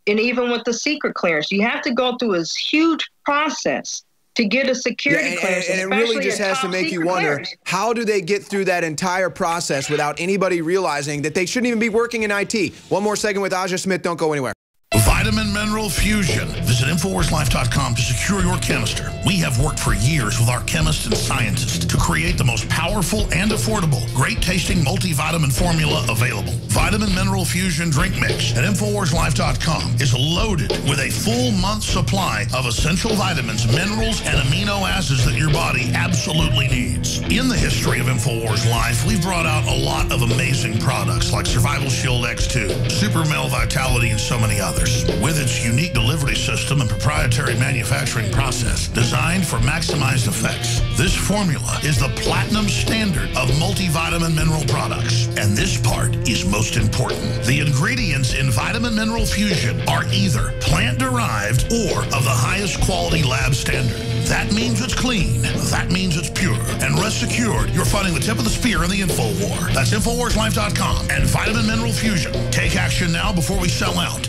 And even with the secret clearance, you have to go through this huge process to get a security clearance. And it really just has to make you wonder, how do they get through that entire process without anybody realizing that they shouldn't even be working in IT? One more segment with Aja Smith. Don't go anywhere. Vitamin Mineral Fusion. Visit InfoWarsLife.com to secure your canister. We have worked for years with our chemists and scientists to create the most powerful and affordable, great-tasting multivitamin formula available. Vitamin Mineral Fusion Drink Mix at InfoWarsLife.com is loaded with a full month's supply of essential vitamins, minerals, and amino acids that your body absolutely needs. In the history of InfoWars Life, we've brought out a lot of amazing products like Survival Shield X2, Super Male Vitality, and so many others. With its unique delivery system and proprietary manufacturing process designed for maximized effects, this formula is the platinum standard of multivitamin mineral products. And this part is most important. The ingredients in Vitamin Mineral Fusion are either plant-derived or of the highest quality lab standard. That means it's clean. That means it's pure. And rest assured, you're fighting the tip of the spear in the info war. That's InfoWarsLife.com and Vitamin Mineral Fusion. Take action now before we sell out.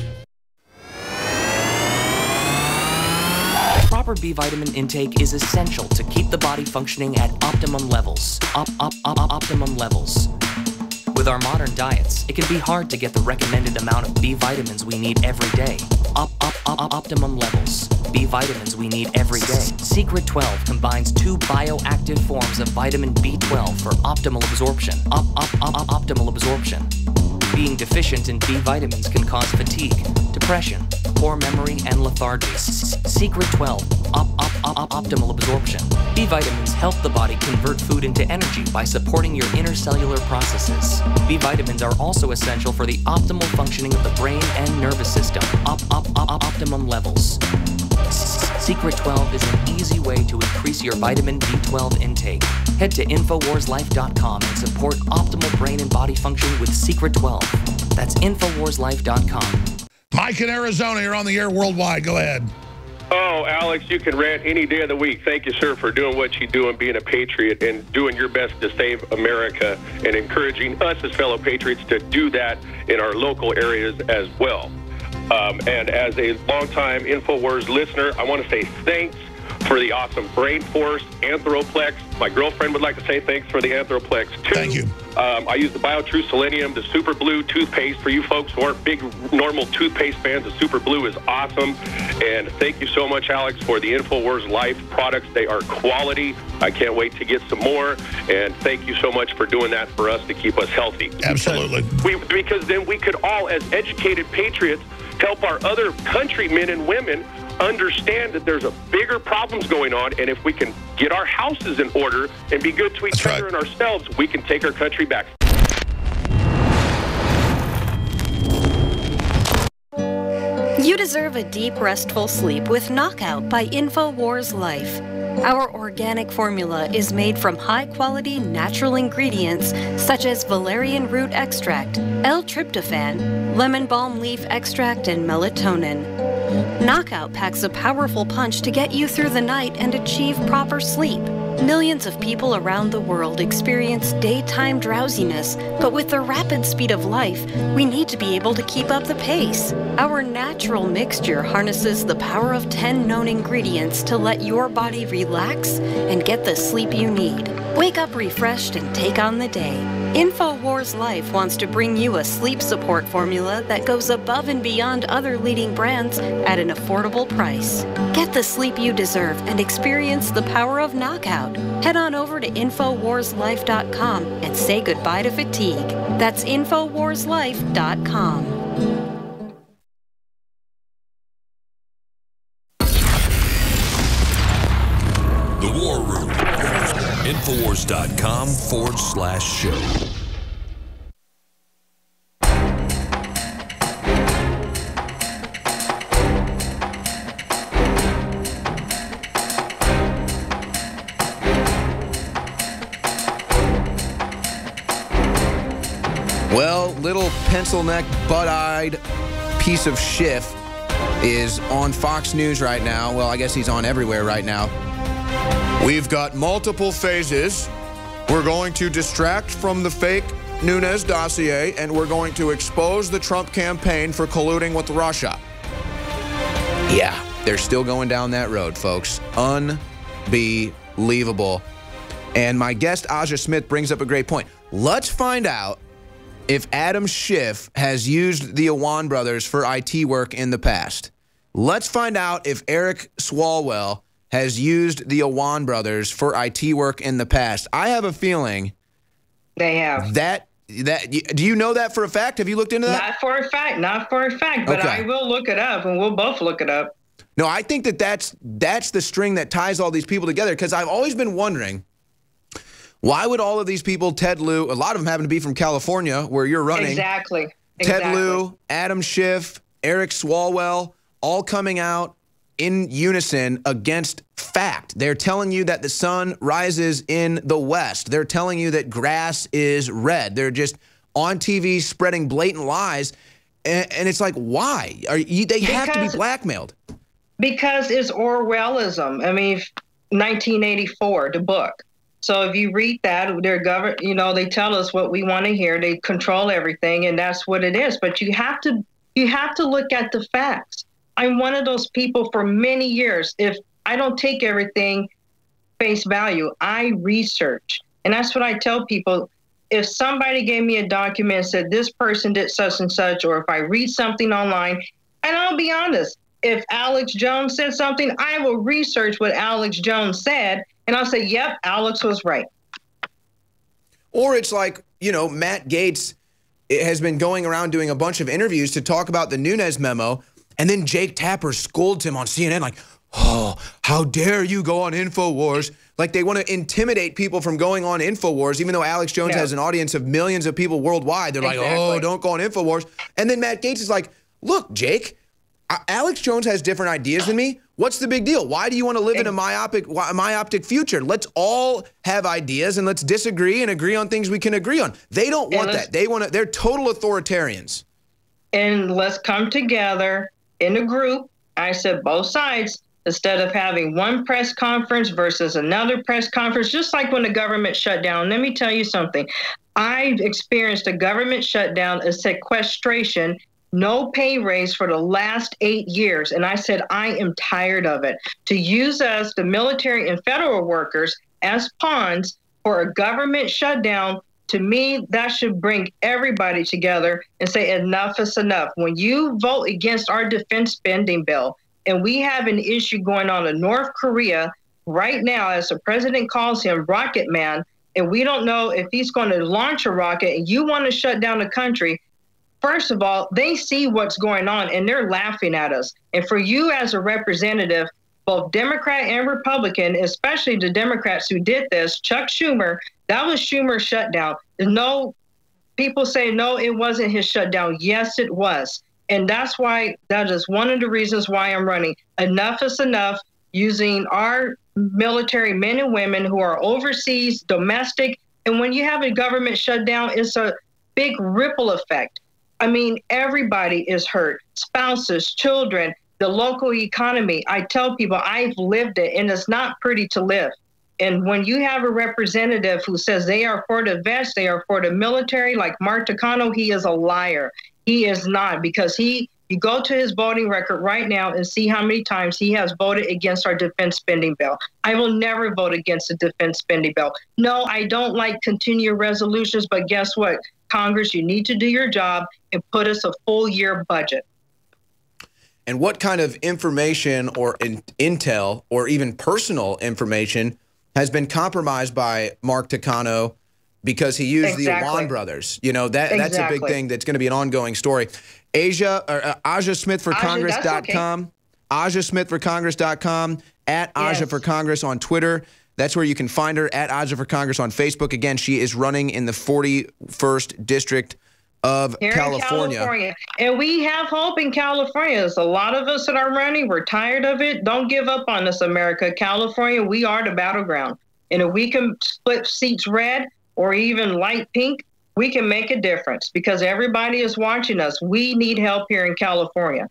Proper B vitamin intake is essential to keep the body functioning at optimum levels. Optimum levels. With our modern diets, it can be hard to get the recommended amount of B vitamins we need every day. Optimum levels. B vitamins we need every day. Secret 12 combines 2 bioactive forms of vitamin B12 for optimal absorption. Optimal absorption. Being deficient in B vitamins can cause fatigue, depression, poor memory, and lethargy. Secret 12, optimal absorption. B vitamins help the body convert food into energy by supporting your intercellular processes. B vitamins are also essential for the optimal functioning of the brain and nervous system. Optimum levels. Secret 12 is an easy way to increase your vitamin B12 intake. Head to InfoWarsLife.com and support optimal brain and body function with Secret 12. That's InfoWarsLife.com. Mike in Arizona, you're on the air worldwide. Go ahead. Oh, Alex, you can rant any day of the week. Thank you, sir, for doing what you do and being a patriot and doing your best to save America and encouraging us as fellow patriots to do that in our local areas as well. And as a longtime InfoWars listener, I want to say thanks for the awesome Brain Force, Anthroplex. My girlfriend would like to say thanks for the Anthroplex, too. Thank you. I use the BioTrue Selenium, the Super Blue toothpaste. For you folks who aren't big normal toothpaste fans, the Super Blue is awesome. And thank you so much, Alex, for the InfoWars Life products. They are quality. I can't wait to get some more. And thank you so much for doing that for us to keep us healthy. Absolutely. Because then we could all, as educated patriots, help our other countrymen and women understand that there's a bigger problems going on, and if we can get our houses in order and be good to each other and ourselves, we can take our country back. You deserve a deep, restful sleep with Knockout by InfoWars Life. Our organic formula is made from high-quality natural ingredients such as valerian root extract, L-tryptophan, lemon balm leaf extract, and melatonin. Knockout packs a powerful punch to get you through the night and achieve proper sleep. Millions of people around the world experience daytime drowsiness, but with the rapid speed of life, we need to be able to keep up the pace. Our natural mixture harnesses the power of 10 known ingredients to let your body relax and get the sleep you need. Wake up refreshed and take on the day. InfoWars Life wants to bring you a sleep support formula that goes above and beyond other leading brands at an affordable price. Get the sleep you deserve and experience the power of Knockout. Head on over to InfoWarsLife.com and say goodbye to fatigue. That's InfoWarsLife.com. The War Room. Infowars.com/show. Well, little pencil-neck, butt-eyed piece of Schiff is on Fox News right now. Well, I guess he's on everywhere right now. We've got multiple phases. We're going to distract from the fake Nunes dossier, and we're going to expose the Trump campaign for colluding with Russia. Yeah, they're still going down that road, folks. Unbelievable. And my guest, Aja Smith, brings up a great point. Let's find out if Adam Schiff has used the Awan brothers for IT work in the past. Let's find out if Eric Swalwell has used the Awan brothers for IT work in the past. I have a feeling they have. Do you know that for a fact? Have you looked into that? Not for a fact, but okay. I will look it up, and we'll both look it up. No, I think that's the string that ties all these people together, because I've always been wondering, why would all of these people, Ted Lieu, a lot of them happen to be from California, where you're running. Exactly. Ted Lieu, Adam Schiff, Eric Swalwell, all coming out in unison against fact. They're telling you that the sun rises in the west. They're telling you that grass is red. They're just on TV spreading blatant lies. And it's like, why? They have to be blackmailed. Because it's Orwellism. I mean, 1984, the book. So if you read that, they're they tell us what we want to hear. They control everything, and that's what it is. But you have to look at the facts. I'm one of those people for many years. If I don't take everything face value, I research. And that's what I tell people. If somebody gave me a document and said this person did such and such, or if I read something online, and I'll be honest, if Alex Jones said something, I will research what Alex Jones said, and I'll say, yep, Alex was right. Or it's like, Matt Gaetz has been going around doing a bunch of interviews to talk about the Nunes memo, and then Jake Tapper scolds him on CNN like, oh, how dare you go on InfoWars? Like they want to intimidate people from going on InfoWars, even though Alex Jones has an audience of millions of people worldwide. They're like, oh, don't go on InfoWars. And then Matt Gaetz is like, look, Jake, Alex Jones has different ideas than me. What's the big deal? Why do you want to live in a myopic future? Let's all have ideas and let's disagree and agree on things we can agree on. They don't want that. They're total authoritarians. And let's come together in a group. I said both sides, instead of having one press conference versus another press conference, just like when the government shut down. Let me tell you something. I've experienced a government shutdown, a sequestration, no pay raise for the last 8 years. And I said, I am tired of it. To use us, the military and federal workers, as pawns for a government shutdown, to me, that should bring everybody together and say enough is enough. When you vote against our defense spending bill, and we have an issue going on in North Korea right now, as the president calls him Rocket Man, and we don't know if he's going to launch a rocket, and you want to shut down the country, first of all, they see what's going on, and they're laughing at us. And for you as a representative, both Democrat and Republican, especially the Democrats who did this, Chuck Schumer, that was Schumer's shutdown. No, people say, no, it wasn't his shutdown. Yes, it was. And that's why, that is one of the reasons why I'm running. Enough is enough, using our military men and women who are overseas, domestic. And when you have a government shutdown, it's a big ripple effect. I mean, everybody is hurt. Spouses, children, the local economy. I tell people I've lived it, and it's not pretty to live. And when you have a representative who says they are for the vets, they are for the military, like Mark Takano, he is a liar. He is not, because you go to his voting record right now and see how many times he has voted against our defense spending bill. I will never vote against the defense spending bill. No, I don't like continual resolutions, but guess what? Congress, you need to do your job and put us a full year budget. And what kind of information or intel or even personal information has been compromised by Mark Takano because he used the Iwan brothers? You know, that's a big thing that's going to be an ongoing story. Aja Smith for Congress.com. Aja Smith for Congress.com, at Aja for Congress on Twitter. That's where you can find her, at Aja for Congress on Facebook. Again, she is running in the 41st District of California. And we have hope in California. There's a lot of us that are running. We're tired of it. Don't give up on us, America. California, we are the battleground. And if we can split seats red or even light pink, we can make a difference, because everybody is watching us. We need help here in California.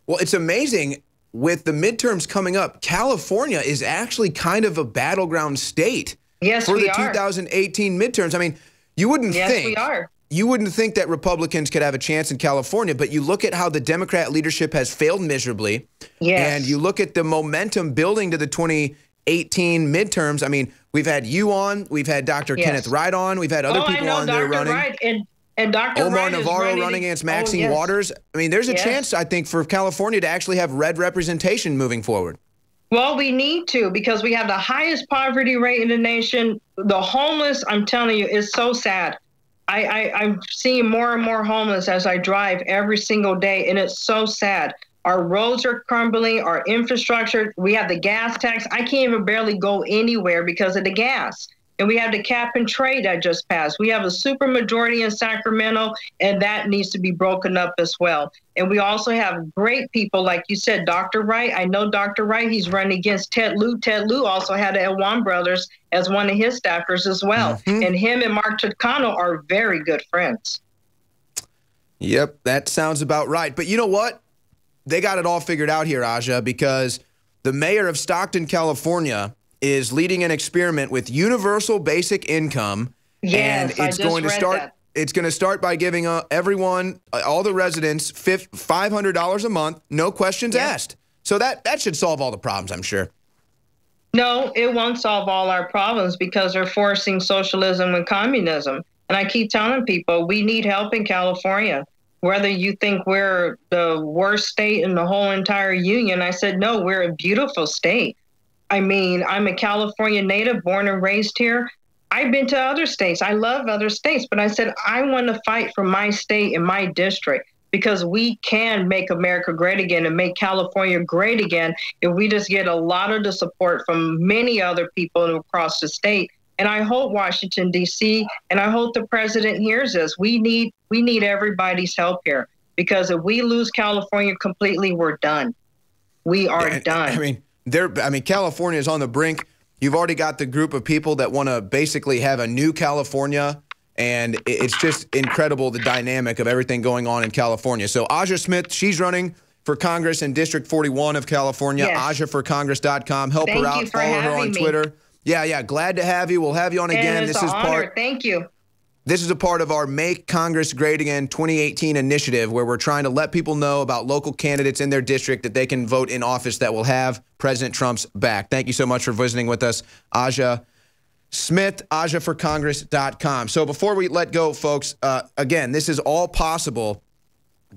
Well, it's amazing. With the midterms coming up, California is actually kind of a battleground state for the 2018 midterms. I mean, you wouldn't think that Republicans could have a chance in California, but you look at how the Democrat leadership has failed miserably, and you look at the momentum building to the 2018 midterms. I mean, we've had you on, we've had Dr. Kenneth Wright on, we've had other people on there running. Wright and Dr. Omar Wright Navarro running against Maxine Waters. I mean, there's a chance, I think, for California to actually have red representation moving forward. Well, we need to, because we have the highest poverty rate in the nation. The homeless, I'm telling you, is so sad. I'm seeing more and more homeless as I drive every single day, and it's so sad. Our roads are crumbling, our infrastructure, we have the gas tax. I can't even barely go anywhere because of the gas. And we have the cap and trade that just passed. We have a supermajority in Sacramento, and that needs to be broken up as well. And we also have great people, like you said, Dr. Wright. I know Dr. Wright, he's running against Ted Lieu. Ted Lieu also had the Iwan brothers as one of his staffers as well. And him and Mark Takano are very good friends. Yep, that sounds about right. But you know what? They got it all figured out here, Aja, because the mayor of Stockton, California, is leading an experiment with universal basic income, and it's going to start. It's going to start by giving everyone, all the residents, $500 a month, no questions asked. So that should solve all the problems, I'm sure. No, it won't solve all our problems, because they're forcing socialism and communism. And I keep telling people we need help in California. Whether you think we're the worst state in the whole entire union, I said, no, we're a beautiful state. I mean, I'm a California native, born and raised here. I've been to other states. I love other states, but I said, I want to fight for my state and my district, because we can make America great again and make California great again if we just get a lot of the support from many other people across the state. And I hope Washington, D.C., and I hope the president hears this. We need everybody's help here, because if we lose California completely, we're done. We are done. I mean, California is on the brink. You've already got the group of people that want to basically have a new California, and it's just incredible, the dynamic of everything going on in California. So Aja Smith, she's running for Congress in District 41 of California. AjaForCongress.com. Help her out. Follow her on Twitter. Yeah, glad to have you. We'll have you on again. This is part. Thank you. This is a part of our Make Congress Great Again 2018 initiative, where we're trying to let people know about local candidates in their district that they can vote in office that will have President Trump's back. Thank you so much for visiting with us, Aja Smith, AjaForCongress.com. So before we let go, folks, again, this is all possible.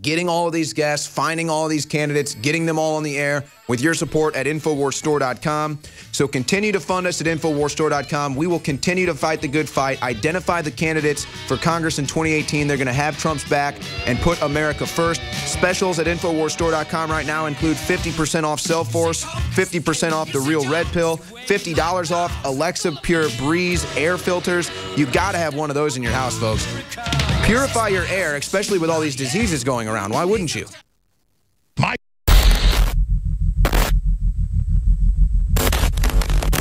Getting all of these guests, finding all of these candidates, getting them all on the air with your support at InfoWarsStore.com. So continue to fund us at InfoWarsStore.com. We will continue to fight the good fight, identify the candidates for Congress in 2018. They're going to have Trump's back and put America first. Specials at InfoWarsStore.com right now include 50% off Cellforce, 50% off the Real Red Pill, $50 off Alexa Pure Breeze air filters. You've got to have one of those in your house, folks. Purify your air, especially with all these diseases going around. Why wouldn't you?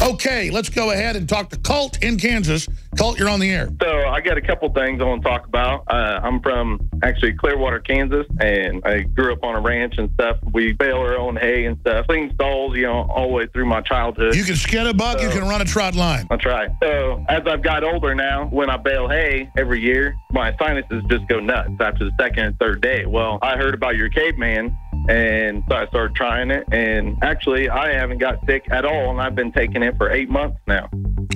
Okay, let's go ahead and talk to Colt in Kansas. Colt, you're on the air. So I got a couple things I want to talk about. I'm from actually Clearwater, Kansas, and I grew up on a ranch and stuff. We bale our own hay and stuff. Clean stalls, you know, all the way through my childhood. You can skin a buck, you can run a trot line. That's right. So as I've got older now, when I bale hay every year, my sinuses just go nuts after the second and third day. Well, I heard about your caveman, and so I started trying it, and actually I haven't got sick at all, and I've been taking it for 8 months now.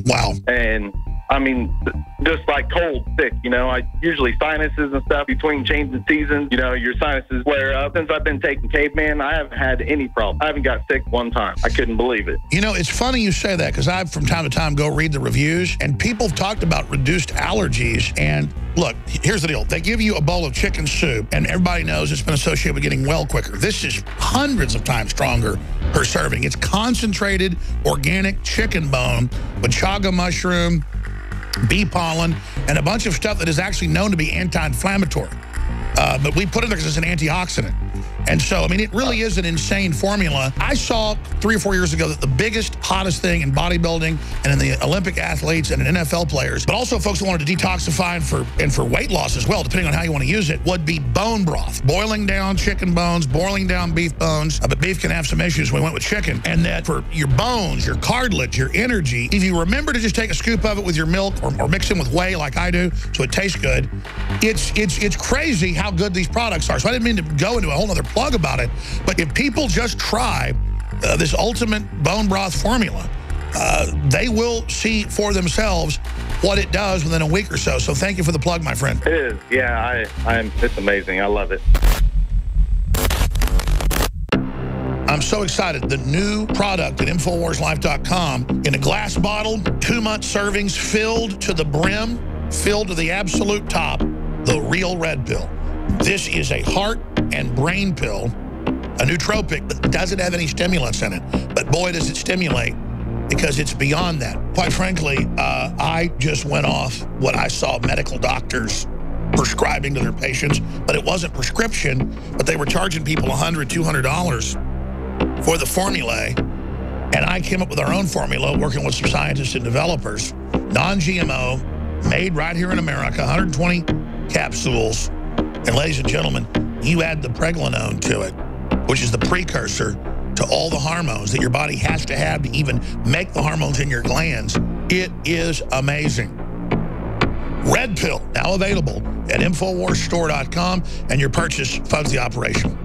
Wow. And I mean, just like cold sick, you know, I usually sinuses and stuff between changing seasons, you know, your sinuses flare up. Since I've been taking Caveman, I haven't had any problem. I haven't got sick one time. I couldn't believe it. You know, it's funny you say that, because I, from time to time, go read the reviews, and people have talked about reduced allergies. And look, here's the deal. They give you a bowl of chicken soup, and everybody knows it's been associated with getting well quicker. This is hundreds of times stronger per serving. It's concentrated organic chicken bone with chaga mushroom, bee pollen, and a bunch of stuff that is actually known to be anti-inflammatory. But we put it there because it's an antioxidant. And so, I mean, it really is an insane formula. I saw 3 or 4 years ago that the biggest, hottest thing in bodybuilding and in the Olympic athletes and in NFL players, but also folks who wanted to detoxify and for weight loss as well, depending on how you want to use it, would be bone broth. Boiling down chicken bones, boiling down beef bones. But beef can have some issues. We went with chicken. And that for your bones, your cartilage, your energy, if you remember to just take a scoop of it with your milk or mix it with whey like I do so it tastes good, it's crazy how good these products are. So I didn't mean to go into a whole other plug about it, but if people just try this ultimate bone broth formula, they will see for themselves what it does within a week or so. So thank you for the plug, my friend. It is. Yeah, it's amazing. I love it. I'm so excited. The new product at InfoWarsLife.com in a glass bottle, 2-month servings, filled to the brim, filled to the absolute top, the real red pill. This is a heart and brain pill, a nootropic that doesn't have any stimulants in it. But boy, does it stimulate, because it's beyond that. Quite frankly, I just went off what I saw medical doctors prescribing to their patients, but it wasn't prescription, but they were charging people $100, $200 for the formula. And I came up with our own formula, working with some scientists and developers, non-GMO, made right here in America, 120 capsules. And ladies and gentlemen, you add the pregnenolone to it, which is the precursor to all the hormones that your body has to have to even make the hormones in your glands. It is amazing. Red pill, now available at InfoWarsStore.com, and your purchase funds the operation.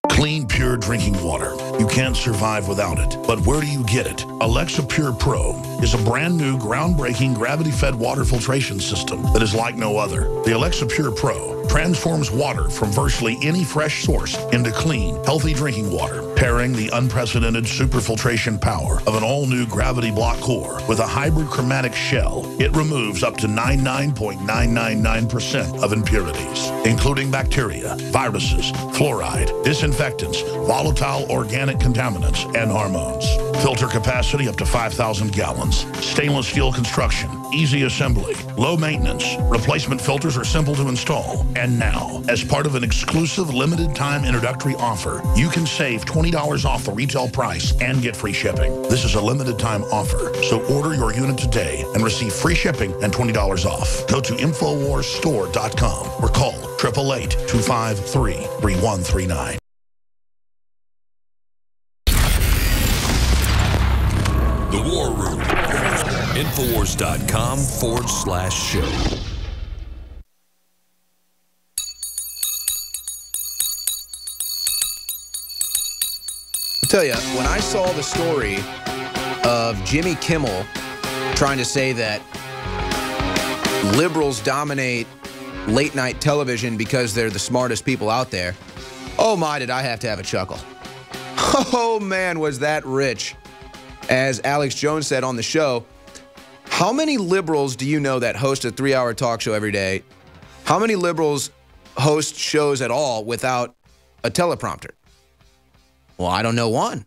Clean, pure drinking water. You can't survive without it. But where do you get it? Alexa Pure Pro is a brand new, groundbreaking, gravity-fed water filtration system that is like no other. The Alexa Pure Pro transforms water from virtually any fresh source into clean, healthy drinking water, pairing the unprecedented superfiltration power of an all-new gravity block core with a hybrid chromatic shell. It removes up to 99.999% of impurities, including bacteria, viruses, fluoride, disinfectants, volatile organic contaminants, and hormones. Filter capacity up to 5,000 gallons. Stainless steel construction, easy assembly, low maintenance. Replacement filters are simple to install. And now, as part of an exclusive limited time introductory offer, you can save $20 off the retail price and get free shipping. This is a limited time offer, so order your unit today and receive free shipping and $20 off. Go to InfoWarsStore.com or call 888-253-3139. The War Room. Infowars.com/show. I'll tell you, when I saw the story of Jimmy Kimmel trying to say that liberals dominate late night television because they're the smartest people out there, oh my, did I have to have a chuckle. Oh man, was that rich. As Alex Jones said on the show, how many liberals do you know that host a 3-hour talk show every day? How many liberals host shows at all without a teleprompter? Well, I don't know one.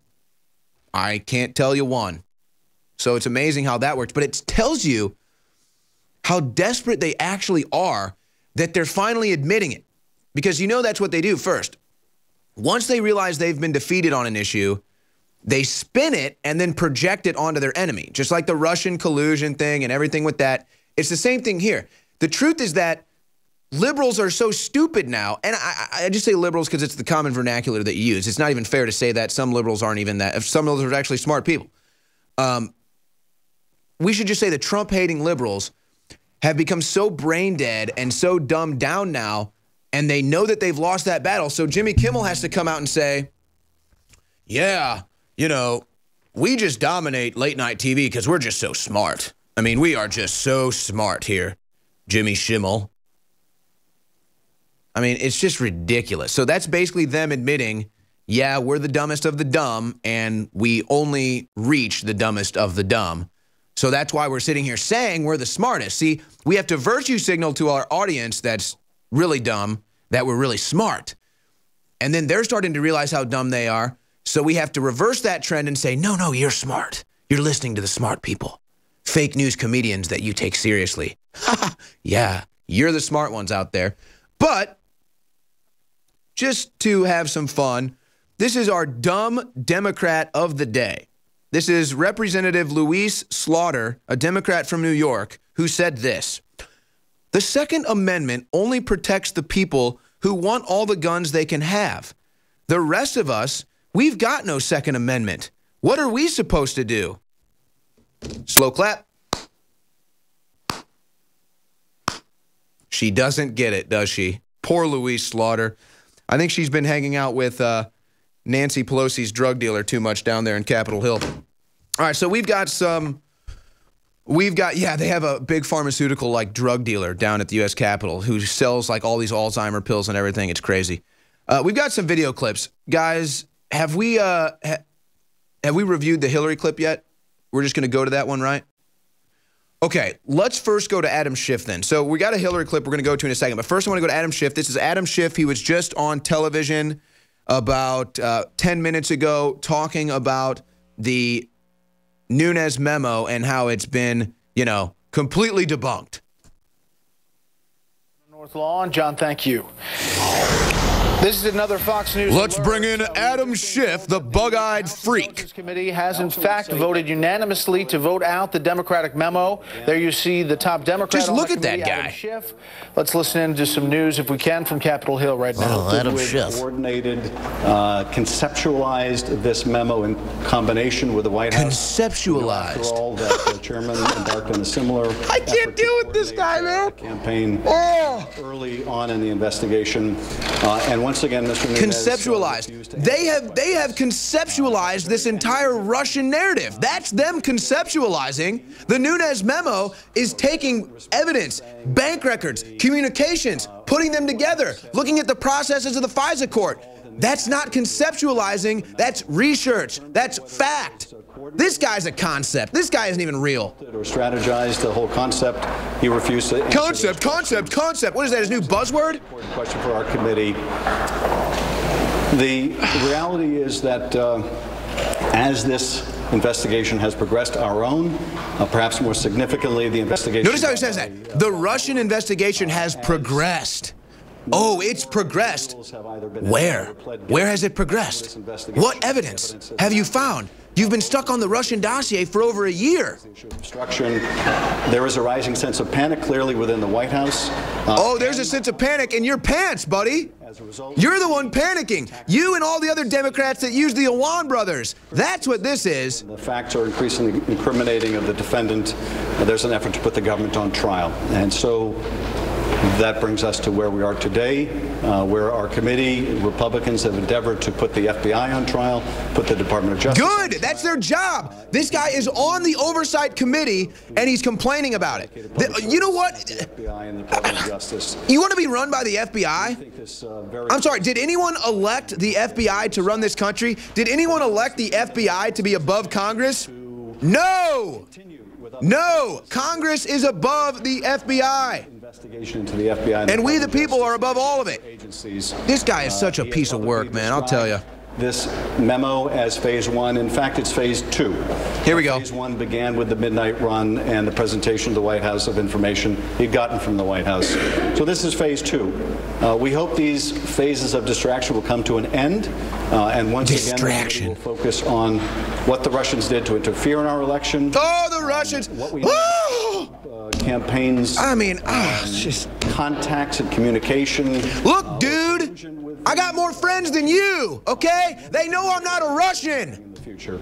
I can't tell you one. So it's amazing how that works. But it tells you how desperate they actually are that they're finally admitting it. Because you know that's what they do first. Once they realize they've been defeated on an issue, they spin it and then project it onto their enemy. Just like the Russian collusion thing and everything with that. It's the same thing here. The truth is that liberals are so stupid now, and I just say liberals because it's the common vernacular that you use. It's not even fair to say that some liberals aren't even that. Some liberals are actually smart people. We should just say the Trump-hating liberals have become so brain dead and so dumbed down now, and they know that they've lost that battle. So Jimmy Kimmel has to come out and say, yeah, you know, we just dominate late-night TV because we're just so smart. I mean, we are just so smart here, Jimmy Schimmel. I mean, it's just ridiculous. So that's basically them admitting, yeah, we're the dumbest of the dumb, and we only reach the dumbest of the dumb. So that's why we're sitting here saying we're the smartest. See, we have to virtue signal to our audience that's really dumb that we're really smart. And then they're starting to realize how dumb they are. So we have to reverse that trend and say, no, no, you're smart. You're listening to the smart people. Fake news comedians that you take seriously. Yeah, you're the smart ones out there. But just to have some fun, this is our dumb Democrat of the day. This is Representative Louise Slaughter, a Democrat from New York, who said this: "The Second Amendment only protects the people who want all the guns they can have. The rest of us, we've got no Second Amendment. What are we supposed to do?" Slow clap. She doesn't get it, does she? Poor Louise Slaughter. I think she's been hanging out with Nancy Pelosi's drug dealer too much down there in Capitol Hill. All right, so we've got, yeah, they have a big pharmaceutical like drug dealer down at the U.S. Capitol who sells like all these Alzheimer pills and everything. It's crazy. We've got some video clips. Guys, have we reviewed the Hillary clip yet? We're just going to go to that one, right? Okay, let's first go to Adam Schiff then. So we got a Hillary clip we're going to go to in a second. But first I want to go to Adam Schiff. This is Adam Schiff. He was just on television about 10 minutes ago talking about the Nunes memo and how it's been, you know, completely debunked. North Lawn, John, thank you. This is another Fox News. Let's bring in Adam Schiff, the bug-eyed freak. The committee has, in fact, voted unanimously to vote out the Democratic memo. There you see the top Democrat. Just look at that guy. Adam Schiff. Let's listen in to some news, if we can, from Capitol Hill right now. Adam Schiff coordinated, conceptualized this memo in combination with the White House. Conceptualized. After all, that the chairman embarked on a similar. I can't deal with this guy, man. Campaign early on in the investigation, and once again, Mr. Nunes, conceptualized. They have conceptualized this entire Russian narrative. That's them conceptualizing. The Nunes memo is taking evidence, bank records, communications, putting them together, looking at the processes of the FISA court. That's not conceptualizing. That's research. That's fact. This guy's a concept. This guy isn't even real. Or strategized the whole concept. He refused to. Concept. What is that, his new buzzword? Important question for our committee. The reality is that as this investigation has progressed, our own, perhaps more significantly, the investigation. Notice how he says that. The Russian investigation has progressed. Oh, it's progressed. Where? Where has it progressed? What evidence have you found? You've been stuck on the Russian dossier for over a year. Obstruction. There is a rising sense of panic, clearly, within the White House. Oh, there's a sense of panic in your pants, buddy. You're the one panicking. You and all the other Democrats that use the Iwan brothers. That's what this is. The facts are increasingly incriminating of the defendant. There's an effort to put the government on trial. And so that brings us to where we are today, where our committee, Republicans, have endeavored to put the FBI on trial, put the Department of Justice. Good! That's their job. This guy is on the Oversight Committee, and he's complaining about it. You know what? FBI and the Department of Justice. You want to be run by the FBI? I'm sorry, did anyone elect the FBI to run this country? Did anyone elect the FBI to be above Congress? No! No! Congress is above the FBI. Investigation into the FBI and we, the people, are above all of it. This guy is such a piece of work, man, I'll tell you. this memo as phase 1. In fact, it's phase 2. Here we go. Phase 1 began with the midnight run and the presentation to the White House of information he'd gotten from the White House. So this is phase 2. We hope these phases of distraction will come to an end. And once again, we'll focus on what the Russians did to interfere in our election. Oh, the Russians! What we campaigns. I mean, just contacts and communication. Look, dude, I got more friends than you, okay? They know I'm not a Russian. In the future.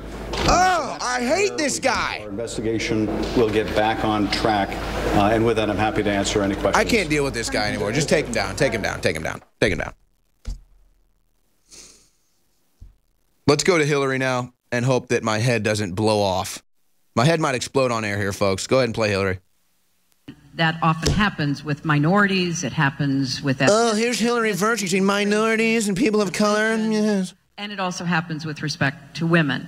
Oh, I hate this guy. Our investigation will get back on track, and with that, I'm happy to answer any questions. I can't deal with this guy anymore. Just take him down, take him down, take him down, take him down. Let's go to Hillary now and hope that my head doesn't blow off. My head might explode on air here, folks. Go ahead and play Hillary. That often happens with minorities. It happens with... Oh, here's Hillary Virtue between minorities and people of color. Yes. And it also happens with respect to women.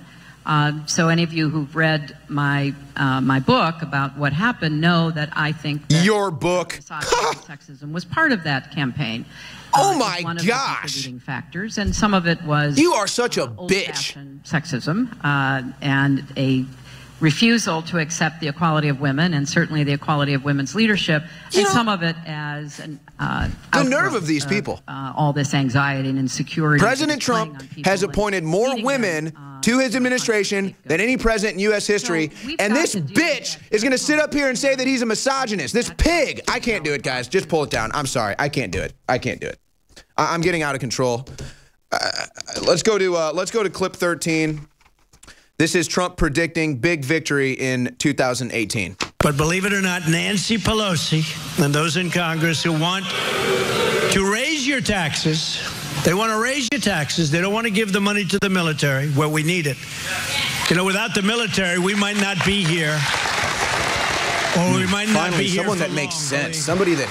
So any of you who've read my my book about what happened know that I think that your book sexism was part of that campaign. Oh my one of gosh! The contributing factors, and some of it was you are such a bitch. Sexism and a refusal to accept the equality of women, and certainly the equality of women's leadership, and some of it as an the nerve of these people. All this anxiety and insecurity. President Trump has appointed more women to his administration than any president in U.S. history, and this bitch is going to sit up here and say that he's a misogynist. This pig. I can't do it, guys. Just pull it down. I'm sorry. I can't do it. I can't do it. I'm getting out of control. Let's go to clip 13. This is Trump predicting big victory in 2018. But believe it or not, Nancy Pelosi and those in Congress who want to raise your taxes, they want to raise your taxes. They don't want to give the money to the military where we need it. You know, without the military, we might not be here. Or we might not be here. Someone that makes sense. Somebody that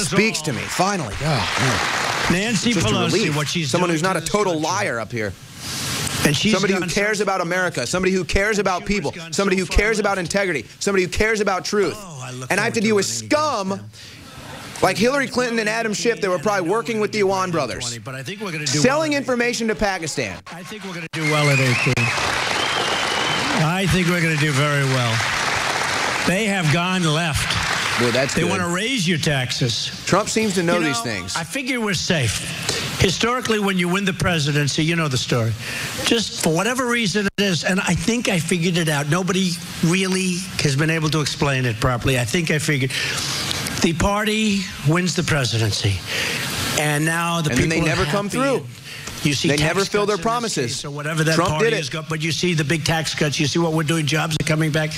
speaks to me. Finally. Oh, Nancy Pelosi, what she's someone who's not a total liar up here. And somebody who cares about America, somebody who cares about people, somebody who cares about integrity, somebody who cares about truth. And I have to deal with scum like Hillary Clinton and Adam Schiff that were probably working with the Iwan brothers, selling information to Pakistan. I think we're going to do well at 18. I think we're going to do very well. They have gone left. Well, that's they good. want to raise your taxes. Trump seems to know these things. I figure we're safe. Historically, when you win the presidency, you know the story. Just for whatever reason it is, and I think I figured it out. Nobody really has been able to explain it properly. I think I figured. The party wins the presidency, and now the people they never come through. You see, they never fill their promises. So whatever that Trump party did it. has got, but you see the big tax cuts. You see what we're doing. Jobs are coming back,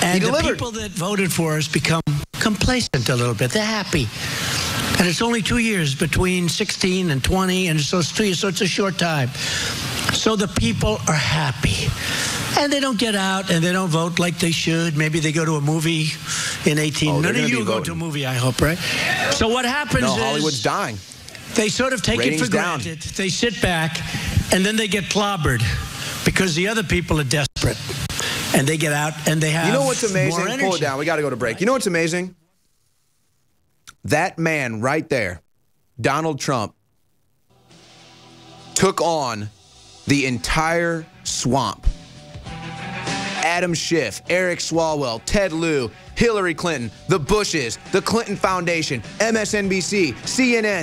and the people that voted for us become complacent a little bit. They're happy. And it's only 2 years between 16 and 20, and so it's 2 years, so it's a short time. So the people are happy. And they don't get out, and they don't vote like they should. Maybe they go to a movie in 18. Oh, None of you go to a movie, I hope, right? So what happens is... Hollywood's dying. They sort of take it for granted. They sit back, and then they get clobbered because the other people are desperate. And they get out, and they have more energy. You know what's amazing? Pull it down. We got to go to break. You know what's amazing? That man right there, Donald Trump, took on the entire swamp. Adam Schiff, Eric Swalwell, Ted Lieu, Hillary Clinton, the Bushes, the Clinton Foundation, MSNBC, CNN.